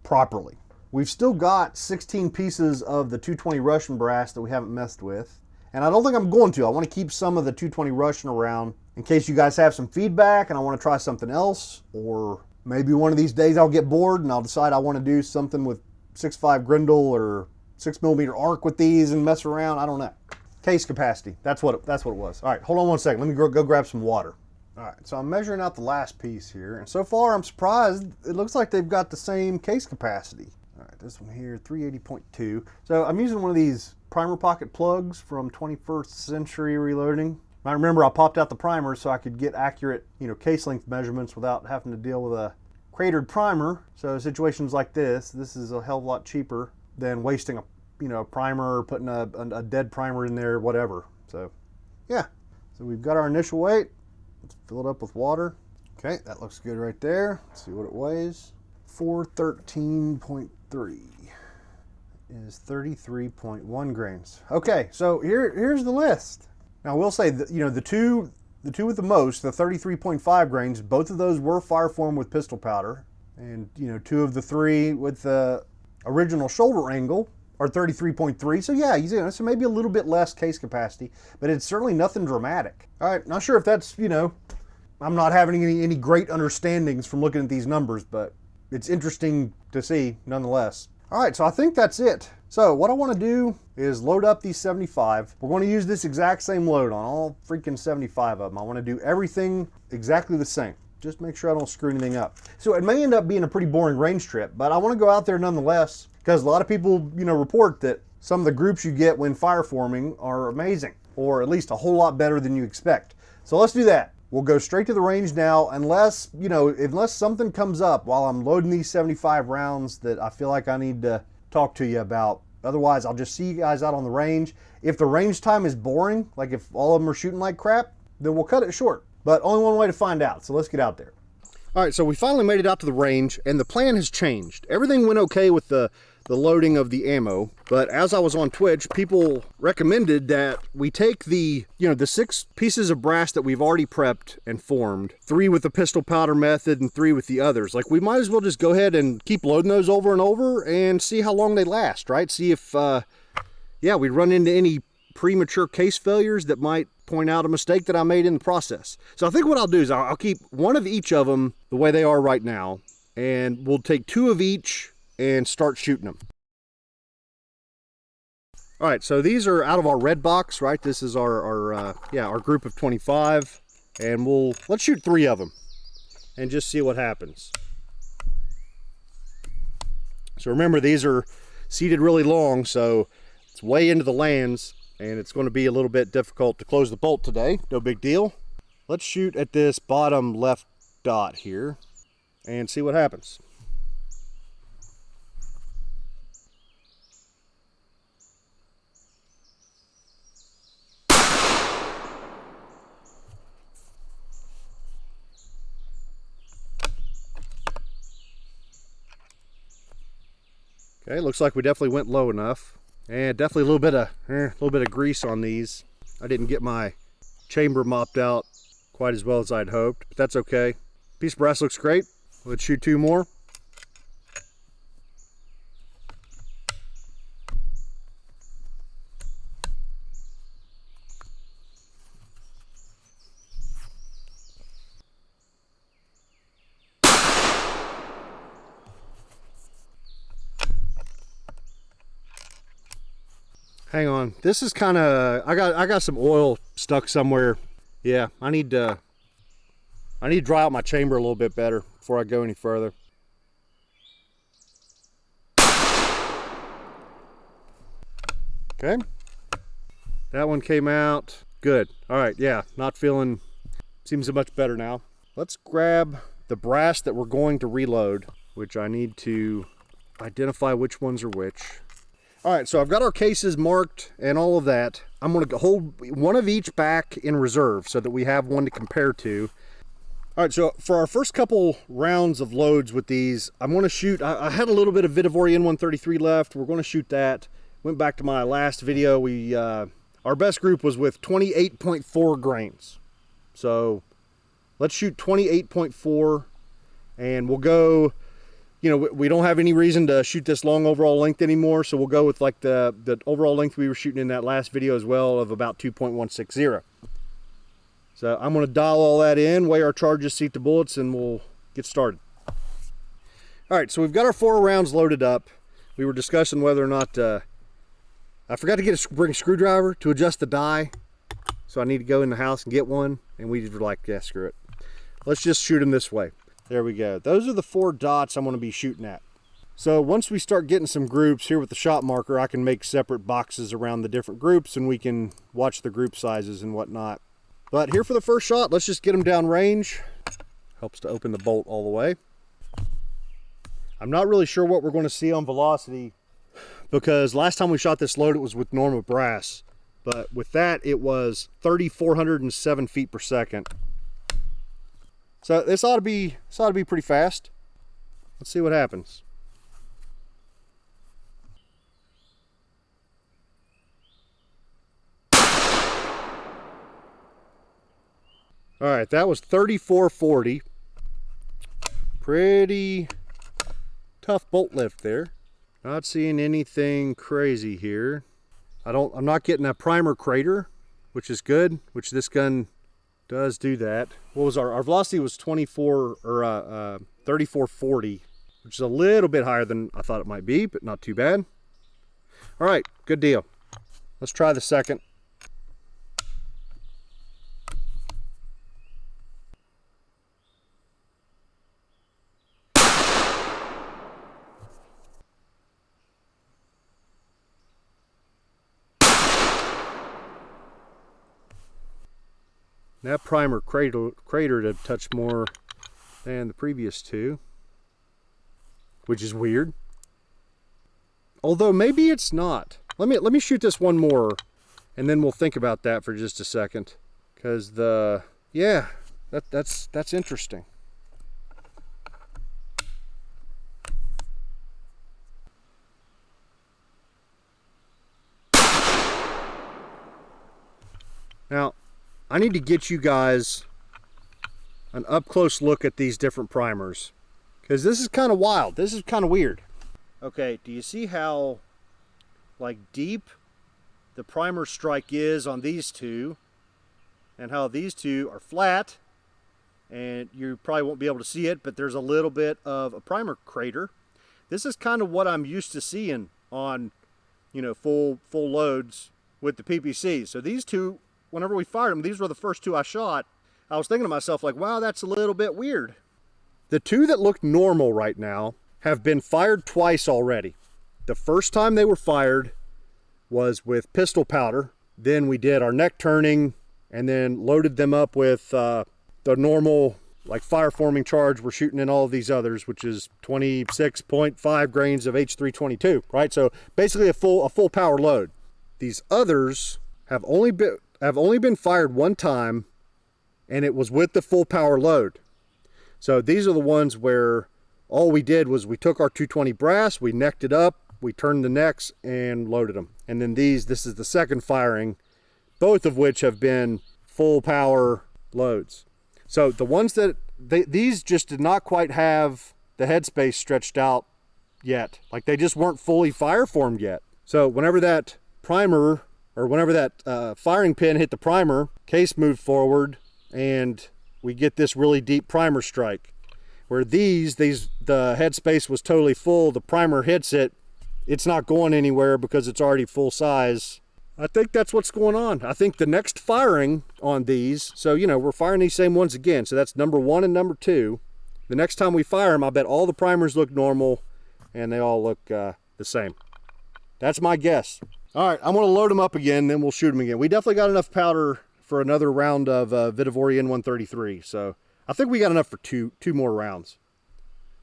properly. We've still got 16 pieces of the 220 Russian brass that we haven't messed with. And I don't think I'm going to. I want to keep some of the 220 Russian around in case you guys have some feedback and I want to try something else. Or maybe one of these days I'll get bored and I'll decide I want to do something with 6.5 Grindle or 6mm arc with these and mess around. I don't know. Case capacity. That's what it was. All right, hold on one second. Let me go grab some water. All right, so I'm measuring out the last piece here. And so far I'm surprised. It looks like they've got the same case capacity. All right, this one here, 380.2. So I'm using one of these primer pocket plugs from 21st Century Reloading. I remember I popped out the primer so I could get accurate, you know, case length measurements without having to deal with a cratered primer. So situations like this is a hell of a lot cheaper than wasting a, you know, primer or putting a dead primer in there, whatever. So yeah, so we've got our initial weight. Let's fill it up with water. Okay, that looks good right there. Let's see what it weighs. 413.3 is 33.1 grains. Okay, so here's the list. Now we'll say that, you know, the two with the most, the 33.5 grains, both of those were fire formed with pistol powder, and you know, 2 of the 3 with the original shoulder angle are 33.3. So yeah, you know, so maybe a little bit less case capacity, but it's certainly nothing dramatic. All right, not sure if that's, you know, I'm not having any great understandings from looking at these numbers, but it's interesting to see nonetheless. All right, so I think that's it. So what I want to do is load up these 75. We're going to use this exact same load on all freaking 75 of them. I want to do everything exactly the same. Just make sure I don't screw anything up. So it may end up being a pretty boring range trip, but I want to go out there nonetheless, because a lot of people, you know, report that some of the groups you get when fire forming are amazing, or at least a whole lot better than you expect. So let's do that. We'll go straight to the range now, unless, you know, unless something comes up while I'm loading these 75 rounds that I feel like I need to talk to you about. Otherwise, I'll just see you guys out on the range. If the range time is boring, like if all of them are shooting like crap, then we'll cut it short. But only one way to find out, so let's get out there. All right, so we finally made it out to the range, and the plan has changed. Everything went okay with the loading of the ammo, but as I was on Twitch, people recommended that we take the 6 pieces of brass that we've already prepped and formed, 3 with the pistol powder method and 3 with the others. Like, we might as well just go ahead and keep loading those over and over and see how long they last, right? See if, we run into any premature case failures that might point out a mistake that I made in the process. So I think what I'll do is I'll keep one of each of them the way they are right now, and we'll take 2 of each and start shooting them. All right, so these are out of our red box, right? This is our group of 25, and let's shoot 3 of them and just see what happens. So remember, these are seated really long, so it's way into the lands, and it's going to be a little bit difficult to close the bolt today. No big deal. Let's shoot at this bottom left dot here and see what happens. Okay, looks like we definitely went low enough, and definitely a little bit of grease on these. I didn't get my chamber mopped out quite as well as I'd hoped, but that's okay. Piece of brass looks great. Let's shoot 2 more. Hang on, this is kind of, I got some oil stuck somewhere. Yeah, I need to dry out my chamber a little bit better before I go any further. Okay, that one came out good. All right, yeah, not feeling Seems much better now. Let's grab the brass that we're going to reload, which I need to identify which ones are which. All right, so I've got our cases marked and all of that. I'm going to hold one of each back in reserve so that we have one to compare to. All right, so for our first couple rounds of loads with these, I'm going to shoot, I had a little bit of Vitivory N133 left. We're going to shoot that. Went back to my last video. Our best group was with 28.4 grains. So let's shoot 28.4 and we'll go, you know, we don't have any reason to shoot this long overall length anymore. So we'll go with like the overall length we were shooting in that last video as well of about 2.160. So I'm going to dial all that in, weigh our charges, seat the bullets, and we'll get started. All right, so we've got our 4 rounds loaded up. We were discussing whether or not, I forgot to bring a screwdriver to adjust the die. So I need to go in the house and get one. And we were like, yeah, screw it. Let's just shoot them this way. There we go. Those are the 4 dots I'm going to be shooting at. So once we start getting some groups here with the shot marker, I can make separate boxes around the different groups and we can watch the group sizes and whatnot. But here for the first shot, let's just get them down range. Helps to open the bolt all the way. I'm not really sure what we're going to see on velocity because last time we shot this load, it was with normal brass. But with that, it was 3,407 feet per second. So this ought to be pretty fast. Let's see what happens. All right, that was 3,440. Pretty tough bolt lift there. Not seeing anything crazy here. I'm not getting a primer crater, which is good, which this gun does do that. What was our velocity was 3,440, which is a little bit higher than I thought it might be, but not too bad. All right, good deal. Let's try the second. That primer cratered a touch more than the previous 2, which is weird. Although maybe it's not. Let me shoot this one more, and then we'll think about that for just a second, because that's interesting. Now, I need to get you guys an up-close look at these different primers, because this is kind of wild. This is kind of weird. Okay, do you see how like deep the primer strike is on these 2, and how these 2 are flat, and you probably won't be able to see it, but there's a little bit of a primer crater. This is kind of what I'm used to seeing on, you know, full loads with the PPC. So these 2, whenever we fired them, these were the first 2 I shot. I was thinking to myself like, wow, that's a little bit weird. The 2 that look normal right now have been fired twice already. The first time they were fired was with pistol powder. Then we did our neck turning and then loaded them up with the normal like fire forming charge we're shooting in all of these others, which is 26.5 grains of H322, right? So basically a full power load. These others have only been fired one time, and it was with the full power load. So these are the ones where all we did was we took our 220 brass, we necked it up, we turned the necks and loaded them. And then this is the second firing, both of which have been full power loads. So the ones that, these just did not quite have the headspace stretched out yet. Like they just weren't fully fire formed yet. So whenever that primer, or whenever that firing pin hit the primer, case moved forward and we get this really deep primer strike. Where the headspace was totally full, the primer hits it, it's not going anywhere because it's already full size. I think that's what's going on. I think the next firing on these, so you know, we're firing these same ones again, so that's number 1 and number 2. The next time we fire them, I bet all the primers look normal and they all look the same. That's my guess. All right, I'm gonna load them up again, then we'll shoot them again. We definitely got enough powder for another round of Vitavori N133. So I think we got enough for two more rounds.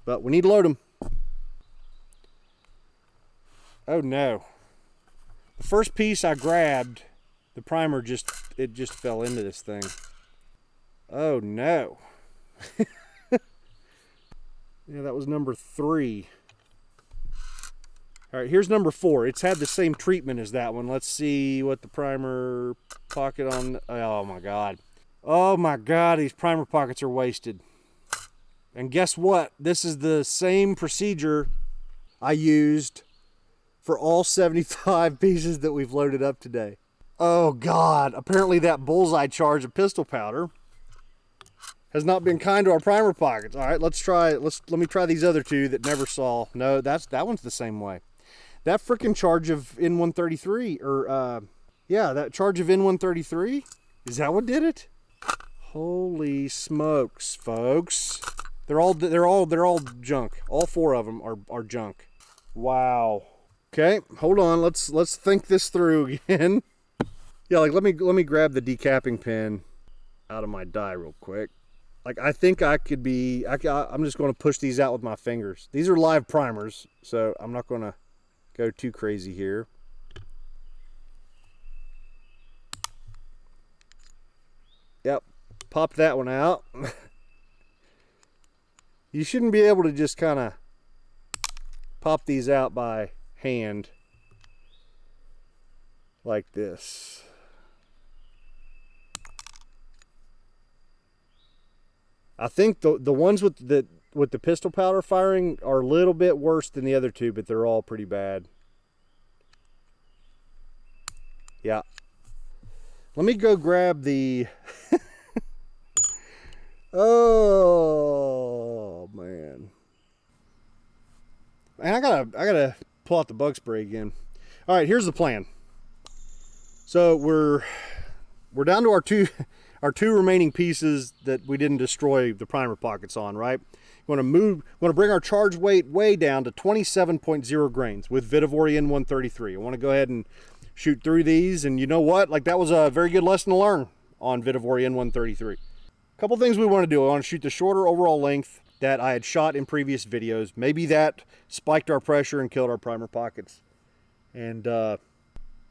But we need to load them. Oh no. The first piece I grabbed, the primer just fell into this thing. Oh no. Yeah, that was number 3. All right, here's number 4. It's had the same treatment as that one. Let's see what the primer pocket on. Oh my God. Oh my God, these primer pockets are wasted. And guess what? This is the same procedure I used for all 75 pieces that we've loaded up today. Oh God, apparently that bullseye charge of pistol powder has not been kind to our primer pockets. All right, let me try these other 2 that never saw. No, that one's the same way. That freaking charge of N133, or yeah, that charge of N133, is that what did it? Holy smokes, folks. They're all junk. All 4 of them are junk. Wow. Okay, hold on. Let's think this through again. Yeah, like let me grab the decapping pin out of my die real quick. Like I think I'm just going to push these out with my fingers. These are live primers, so I'm not going to go too crazy here. Yep, pop that one out. You shouldn't be able to just kind of pop these out by hand like this. I think the ones with the pistol powder firing are a little bit worse than the other 2, but they're all pretty bad. Yeah. Let me go grab the oh man. And I gotta pull out the bug spray again. All right, here's the plan. So we're down to our two remaining pieces that we didn't destroy the primer pockets on, right? We want to bring our charge weight way down to 27.0 grains with Vitavori N133. I want to go ahead and shoot through these, and you know what? Like, that was a very good lesson to learn on Vitavori N133. A couple things we want to do. I want to shoot the shorter overall length that I had shot in previous videos. Maybe that spiked our pressure and killed our primer pockets. And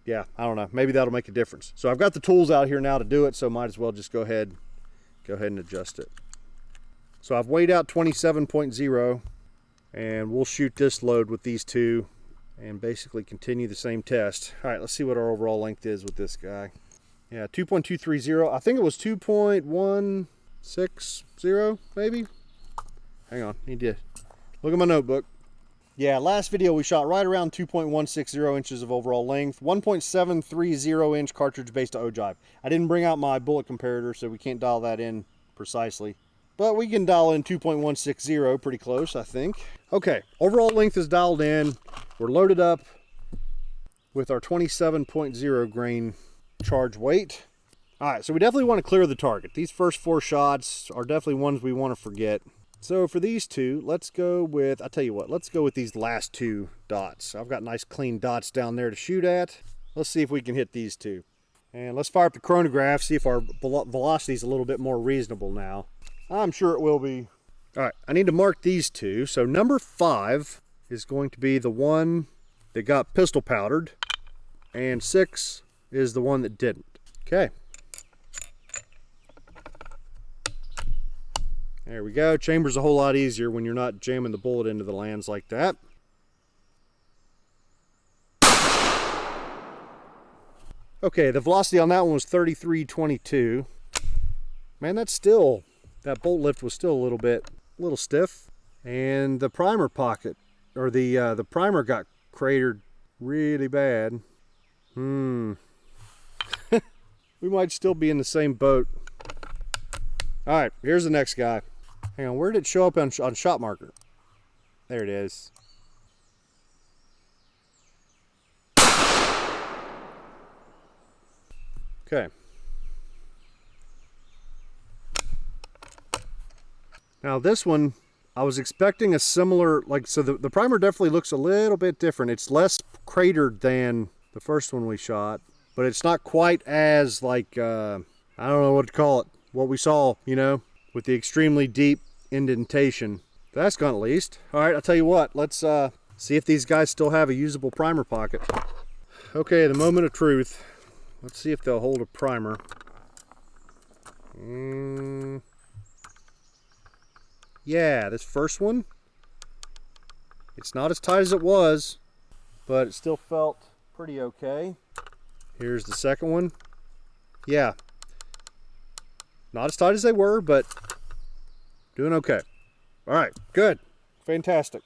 yeah, I don't know. Maybe that'll make a difference. So I've got the tools out here now to do it, so might as well just go ahead and adjust it. So I've weighed out 27.0, and we'll shoot this load with these 2 and basically continue the same test. All right, let's see what our overall length is with this guy. Yeah, 2.230. I think it was 2.160 maybe. Hang on, need to look at my notebook. Yeah, last video we shot right around 2.160 inches of overall length, 1.730 inch cartridge base to ogive. I didn't bring out my bullet comparator, so we can't dial that in precisely. But we can dial in 2.160, pretty close, I think. Okay, overall length is dialed in. We're loaded up with our 27.0 grain charge weight. All right, so we definitely want to clear the target. These first 4 shots are definitely ones we want to forget. So for these 2, let's go with, I'll tell you what, let's go with these last 2 dots. I've got nice clean dots down there to shoot at. Let's see if we can hit these 2. And let's fire up the chronograph, see if our velocity is a little bit more reasonable now. I'm sure it will be. All right, I need to mark these 2. So number 5 is going to be the one that got pistol powdered, and 6 is the one that didn't. Okay. There we go. Chamber's a whole lot easier when you're not jamming the bullet into the lands like that. Okay, the velocity on that one was 33.22. Man, that's still, that bolt lift was still a little stiff. And the primer pocket, or the primer got cratered really bad. We might still be in the same boat. All right, here's the next guy. Hang on, where did it show up on shot marker? There it is. Okay. Now this one, I was expecting a similar, so the primer definitely looks a little bit different. It's less cratered than the first one we shot, but it's not quite as I don't know what to call it. What we saw, you know, with the extremely deep indentation. That's gone at least. All right, I'll tell you what. Let's see if these guys still have a usable primer pocket. Okay, the moment of truth. Let's see if they'll hold a primer. Yeah, this first one, it's not as tight as it was, but it still felt pretty okay. Here's the second one. Yeah, not as tight as they were, but doing okay. All right, good, fantastic.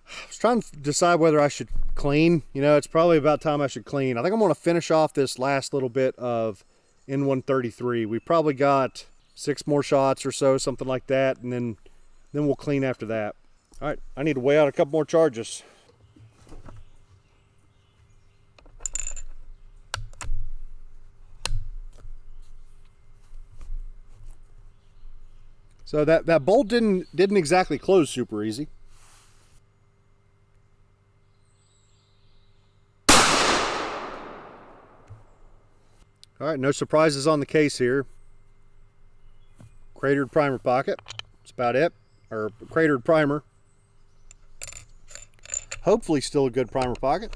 I was trying to decide whether I should clean. You know, it's probably about time I should clean. I think I'm gonna finish off this last little bit of N133. We've probably got 6 more shots or so, something like that, and then we'll clean after that. All right, I need to weigh out a couple more charges. So that bolt didn't exactly close super easy. All right, no surprises on the case here. Cratered primer pocket, that's about it, or cratered primer. Hopefully still a good primer pocket.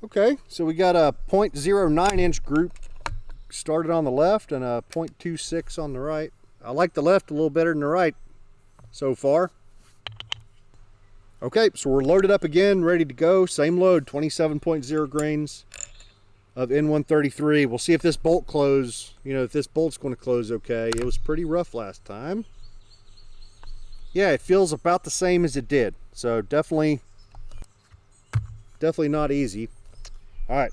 Okay, so we got a 0.09 inch group started on the left and a 0.26 on the right. I like the left a little better than the right so far. Okay, so we're loaded up again, ready to go. Same load, 27.0 grains of N133. We'll see if this bolt close, you know, if this bolt's going to close okay. It was pretty rough last time. Yeah, it feels about the same as it did. So definitely not easy. All right.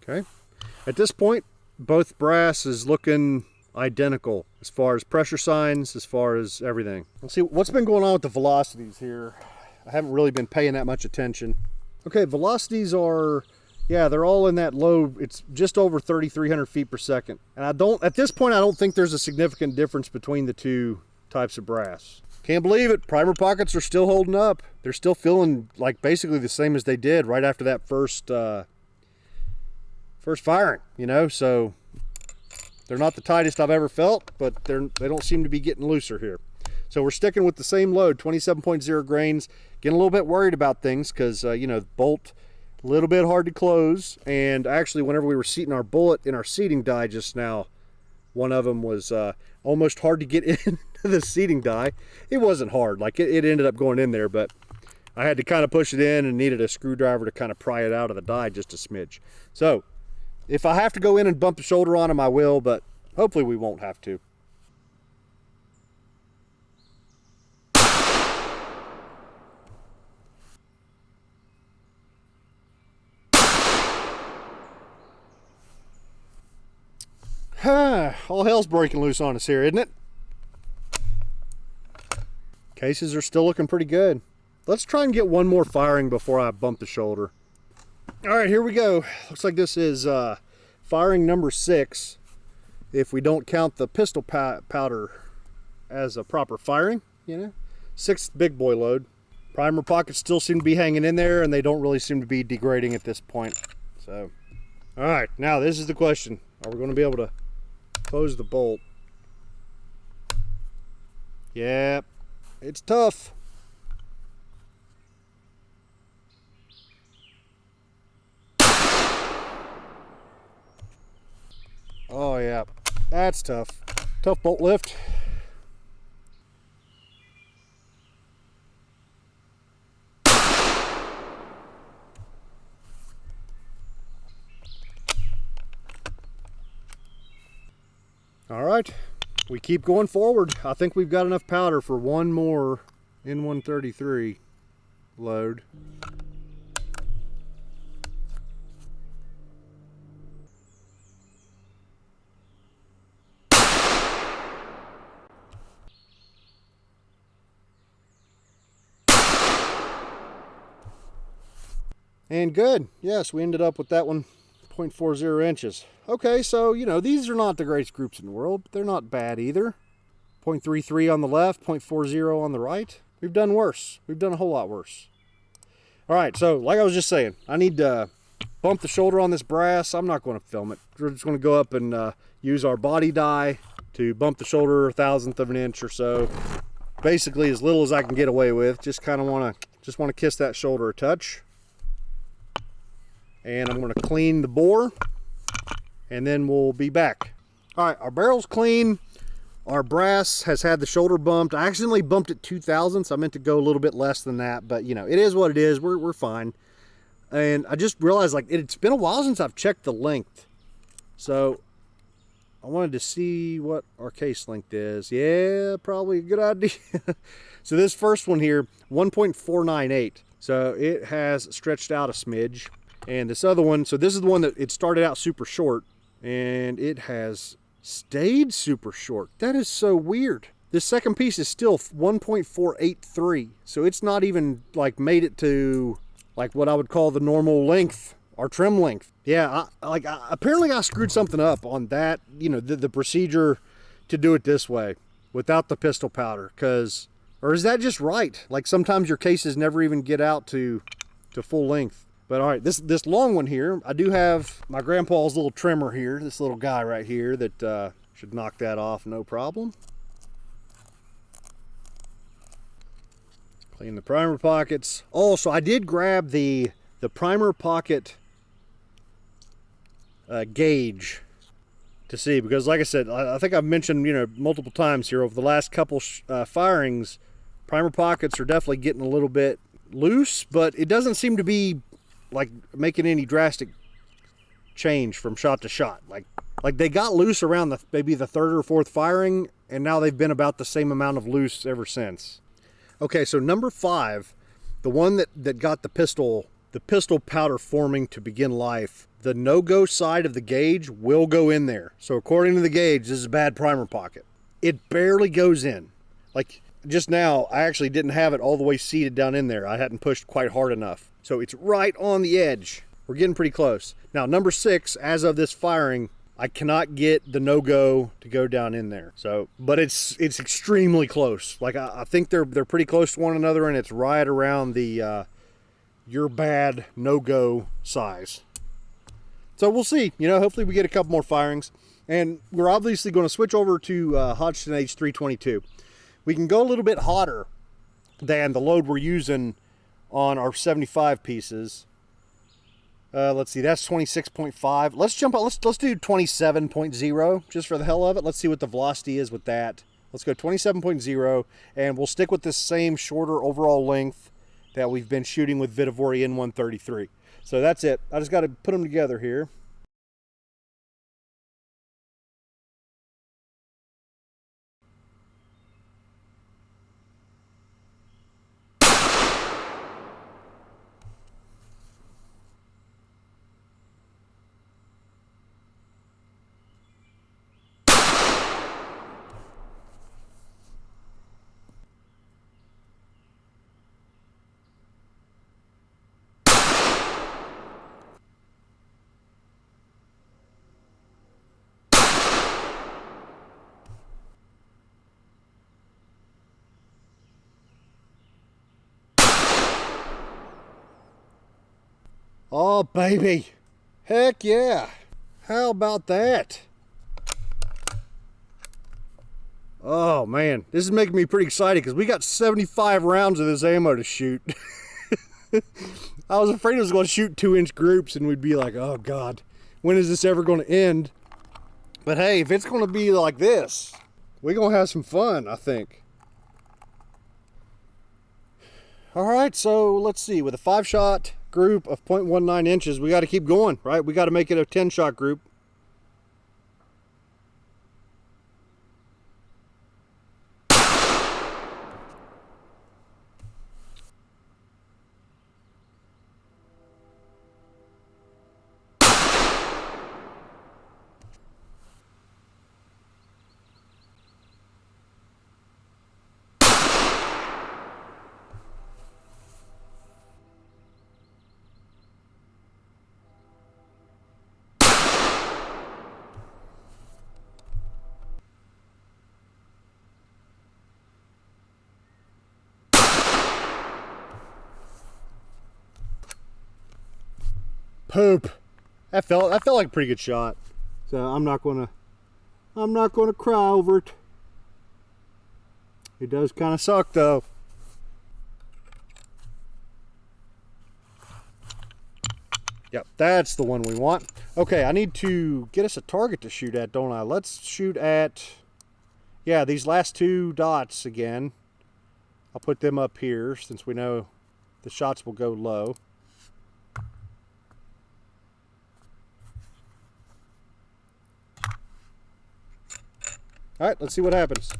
Okay. At this point, both brass is looking identical as far as pressure signs, as far as everything. Let's see what's been going on with the velocities here. I haven't really been paying that much attention. Okay, velocities are, yeah, they're all in that low, it's just over 3,300 feet per second. And at this point, I don't think there's a significant difference between the two types of brass. Can't believe it, primer pockets are still holding up. They're still feeling like basically the same as they did right after that first firing, you know, so they're not the tightest I've ever felt, but they don't seem to be getting looser here. So we're sticking with the same load, 27.0 grains. Getting a little bit worried about things because, you know, the bolt, a little bit hard to close. And actually, whenever we were seating our bullet in our seating die just now, one of them was almost hard to get into the seating die. It wasn't hard, like it ended up going in there, but I had to kind of push it in and needed a screwdriver to kind of pry it out of the die just a smidge. So if I have to go in and bump the shoulder on them, I will, but hopefully we won't have to. All hell's breaking loose on us here, isn't it? Cases are still looking pretty good. Let's try and get one more firing before I bump the shoulder. All right, here we go. Looks like this is firing number 6, if we don't count the pistol powder as a proper firing, you know. 6th big boy load. Primer pockets still seem to be hanging in there, and they don't really seem to be degrading at this point. So, all right, now this is the question. Are we going to be able to close the bolt? Yeah, it's tough. Oh yeah, that's tough. Tough bolt lift. All right, we keep going forward. I think we've got enough powder for one more N133 load. And good. Yes, we ended up with that one 0.40 inches. Okay, so, you know, these are not the greatest groups in the world, but they're not bad either. 0.33 on the left, 0.40 on the right. We've done worse. We've done a whole lot worse. All right, so like I was just saying, I need to bump the shoulder on this brass. I'm not going to film it. We're just going to go up and use our body die to bump the shoulder 1/1000 of an inch or so. Basically as little as I can get away with. Just kind of want to kiss that shoulder a touch. And I'm going to clean the bore, and then we'll be back. All right, our barrel's clean. Our brass has had the shoulder bumped. I accidentally bumped it 2/1000, so I meant to go a little bit less than that, but you know, it is what it is. We're fine. And I just realized, like, it's been a while since I've checked the length. So I wanted to see what our case length is. Yeah, probably a good idea. So this first one here, 1.498. So it has stretched out a smidge. And this other one, so this is the one that it started out super short, and it has stayed super short. That is so weird. This second piece is still 1.483, so it's not even like made it to like what I would call the normal length, our trim length. Yeah, apparently I screwed something up on that, you know, the procedure to do it this way without the pistol powder, or is that just right? Like sometimes your cases never even get out to full length. But all right, this long one here, I do have my grandpa's little trimmer here, this little guy right here that should knock that off no problem. Clean the primer pockets. Oh, so I did grab the primer pocket gauge to see, because like I said, I think I've mentioned, you know, multiple times here over the last couple firings, primer pockets are definitely getting a little bit loose, but it doesn't seem to be like making any drastic change from shot to shot. Like they got loose around maybe the third or fourth firing, and now they've been about the same amount of loose ever since. Okay, so number 5, the one that got the pistol powder forming to begin life, the no-go side of the gauge will go in there. So according to the gauge, this is a bad primer pocket. It barely goes in. Like just now, I actually didn't have it all the way seated down in there. I hadn't pushed quite hard enough. So it's right on the edge. We're getting pretty close. Now, number 6, as of this firing, I cannot get the no-go to go down in there. So, but it's extremely close. Like I think they're pretty close to one another, and it's right around the your bad no-go size. So we'll see. You know, hopefully we get a couple more firings, and we're obviously going to switch over to Hodgson H322. We can go a little bit hotter than the load we're using on our 75 pieces. Let's see, that's 26.5. Let's jump out. Let's do 27.0 just for the hell of it. Let's see what the velocity is with that. Let's go 27.0, and we'll stick with this same shorter overall length that we've been shooting with Vitavori N133. So that's it. I just got to put them together here. Oh, baby. Heck yeah. How about that? Oh, man. This is making me pretty excited because we got 75 rounds of this ammo to shoot. I was afraid I was going to shoot 2-inch groups and we'd be like, oh, God, when is this ever going to end? But hey, if it's going to be like this, we're going to have some fun, I think. All right, so let's see. With a 5-shot group of 0.19 inches, we got to keep going, right? We got to make it a 10-shot group. poop. That felt like a pretty good shot. So I'm not gonna cry over it. It does kind of suck though. Yep, that's the one we want. Okay, I need to get us a target to shoot at, don't I? Let's shoot at, yeah, these last two dots again. I'll put them up here since we know the shots will go low. All right, let's see what happens.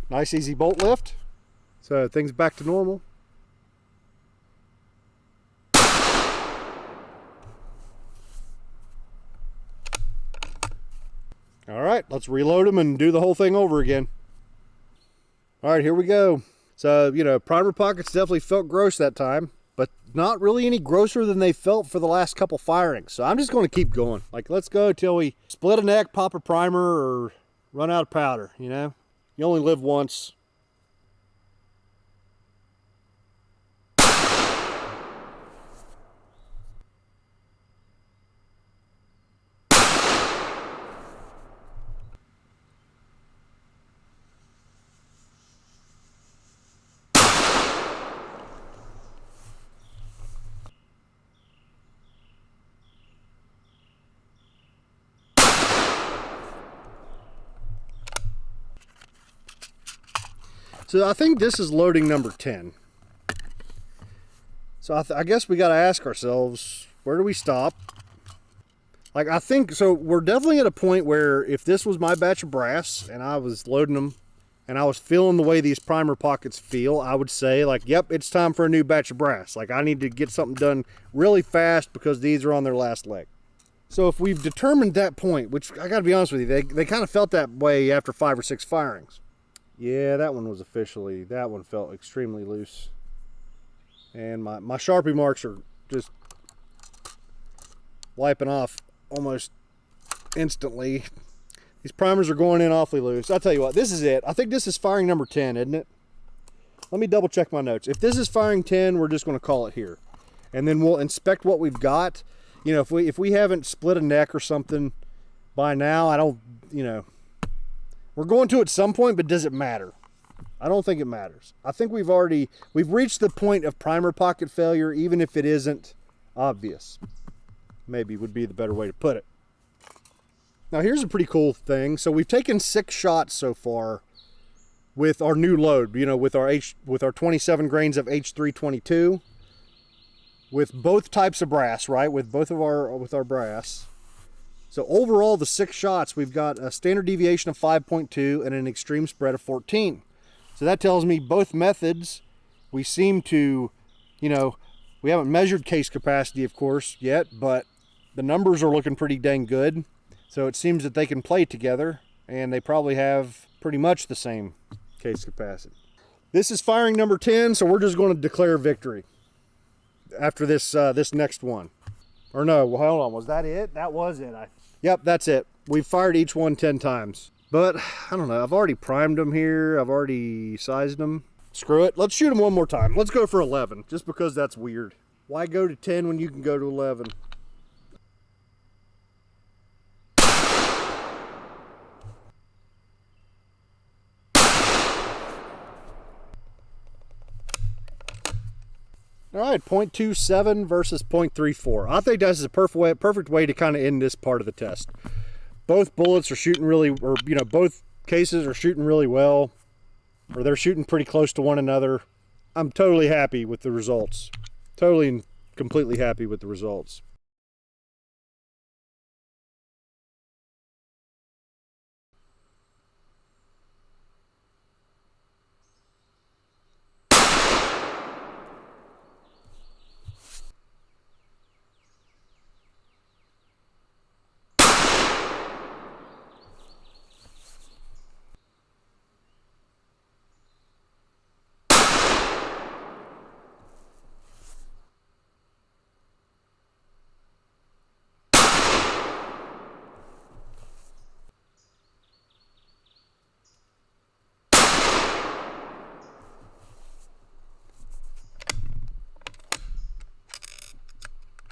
Nice easy bolt lift. So things back to normal. All right, let's reload them and do the whole thing over again. All right, here we go. So, you know, primer pockets definitely felt gross that time, but not really any grosser than they felt for the last couple firings. So I'm just going to keep going. Like, let's go till we split a neck, pop a primer, or run out of powder, you know? You only live once. So I think this is loading number 10. So I guess we got to ask ourselves, where do we stop? Like, I think, so we're definitely at a point where if this was my batch of brass and I was loading them and I was feeling the way these primer pockets feel, I would say, like, yep, it's time for a new batch of brass. Like, I need to get something done really fast because these are on their last leg. So if we've determined that point, which I got to be honest with you, they kind of felt that way after 5 or 6 firings. Yeah, that one was officially, that one felt extremely loose. And my Sharpie marks are just wiping off almost instantly. These primers are going in awfully loose. I'll tell you what, this is it. I think this is firing number 10, isn't it? Let me double check my notes. If this is firing 10, we're just going to call it here. And then we'll inspect what we've got. You know, if we haven't split a neck or something by now, I don't, you know, we're going to at some point, but does it matter? I don't think it matters. I think we've reached the point of primer pocket failure, even if it isn't obvious. Maybe would be the better way to put it. Now here's a pretty cool thing. So we've taken 6 shots so far with our new load, you know, with our 27 grains of H322, with both types of brass, right? With our brass. So overall, the 6 shots, we've got a standard deviation of 5.2 and an extreme spread of 14. So that tells me both methods, we seem to, you know, we haven't measured case capacity, of course, yet, but the numbers are looking pretty dang good. So it seems that they can play together, and they probably have pretty much the same case capacity. This is firing number 10, so we're just going to declare victory after this this next one. Or no, well, hold on, was that it? That was it. Yep, that's it. We've fired each one 10 times. But, I don't know, I've already primed them here. I've already sized them. Screw it. Let's shoot them one more time. Let's go for 11, just because that's weird. Why go to 10 when you can go to 11? All right, 0.27 versus 0.34. I think that's a perfect way to kind of end this part of the test. Both bullets are shooting really, or you know, both cases are shooting really well, or they're shooting pretty close to one another. I'm totally happy with the results. Totally and completely happy with the results.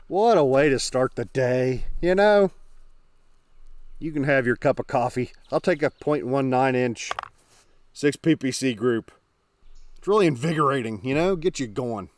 What a way to start the day, you know? You can have your cup of coffee. I'll take a 0.19 inch 6 PPC group. It's really invigorating, you know? Get you going.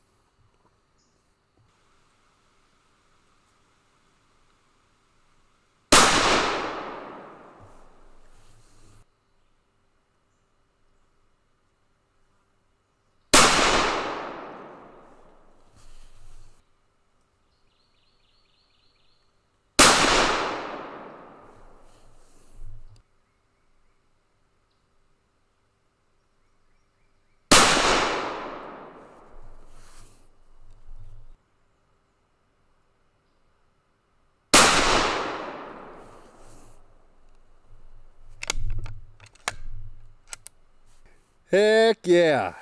Heck yeah.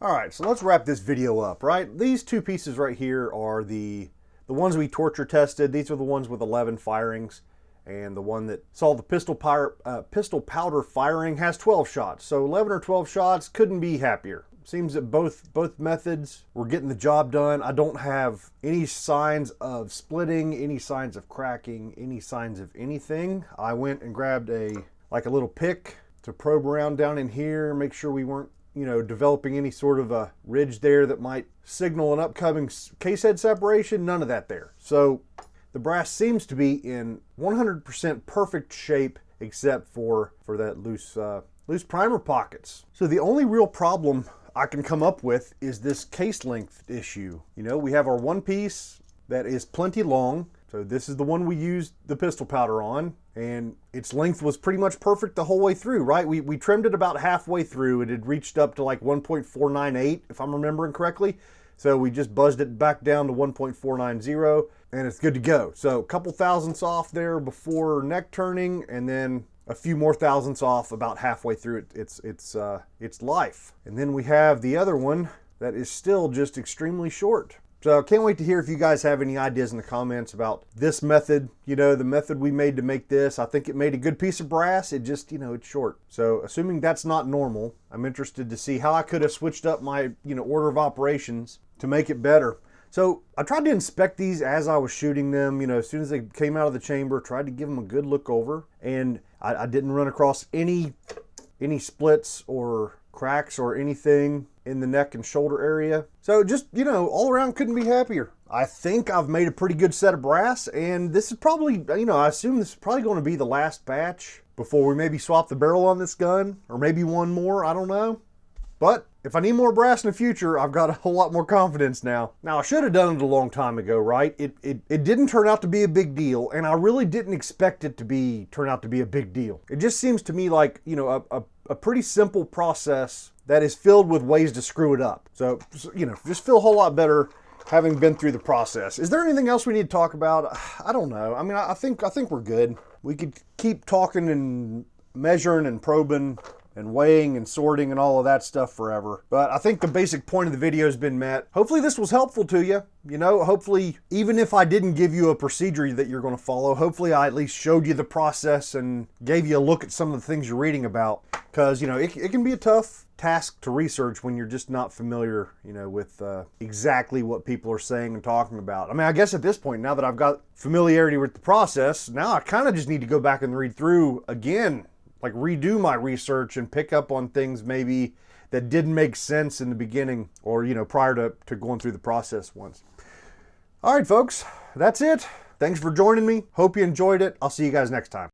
All right, so let's wrap this video up, right? These two pieces right here are the ones we torture tested. These are the ones with 11 firings, and the one that saw the pistol powder firing has 12 shots. So 11 or 12 shots, couldn't be happier. Seems that both methods were getting the job done. I don't have any signs of splitting, any signs of cracking, any signs of anything. I went and grabbed a little pick to probe around down in here, make sure we weren't, you know, developing any sort of a ridge there that might signal an upcoming case head separation. None of that there. So the brass seems to be in 100% perfect shape, except for that loose primer pockets. So the only real problem I can come up with is this case length issue. You know, we have our one piece that is plenty long. So this is the one we used the pistol powder on, and its length was pretty much perfect the whole way through, right? We trimmed it about halfway through. It had reached up to like 1.498, if I'm remembering correctly. So we just buzzed it back down to 1.490, and it's good to go. So a couple thousandths off there before neck turning, and then a few more thousandths off about halfway through its life. And then we have the other one that is still just extremely short. So can't wait to hear if you guys have any ideas in the comments about this method, you know, the method we made to make this. I think it made a good piece of brass. It just, you know, it's short. So assuming that's not normal, I'm interested to see how I could have switched up my, you know, order of operations to make it better. So I tried to inspect these as I was shooting them, you know, as soon as they came out of the chamber, tried to give them a good look over, and I didn't run across any splits or cracks or anything in the neck and shoulder area. So just, you know, all around couldn't be happier. I think I've made a pretty good set of brass, and this is probably, you know, I assume this is probably going to be the last batch before we maybe swap the barrel on this gun, or maybe one more, I don't know. But if I need more brass in the future, I've got a whole lot more confidence now. Now, I should have done it a long time ago, right? It didn't turn out to be a big deal, and I really didn't expect it to turn out to be a big deal. It just seems to me like, you know, a pretty simple process that is filled with ways to screw it up. So, you know, just feel a whole lot better having been through the process. Is there anything else we need to talk about? I don't know. I mean, I think we're good. We could keep talking and measuring and probing and weighing and sorting and all of that stuff forever. But I think the basic point of the video has been met. Hopefully this was helpful to you. You know, hopefully, even if I didn't give you a procedure that you're going to follow, hopefully I at least showed you the process and gave you a look at some of the things you're reading about. Because, you know, it can be a tough task to research when you're just not familiar, you know, with exactly what people are saying and talking about. I mean, I guess at this point, now that I've got familiarity with the process, now I kind of just need to go back and read through again, like redo my research and pick up on things maybe that didn't make sense in the beginning, or, you know, prior to going through the process once. All right, folks, that's it. Thanks for joining me. Hope you enjoyed it. I'll see you guys next time.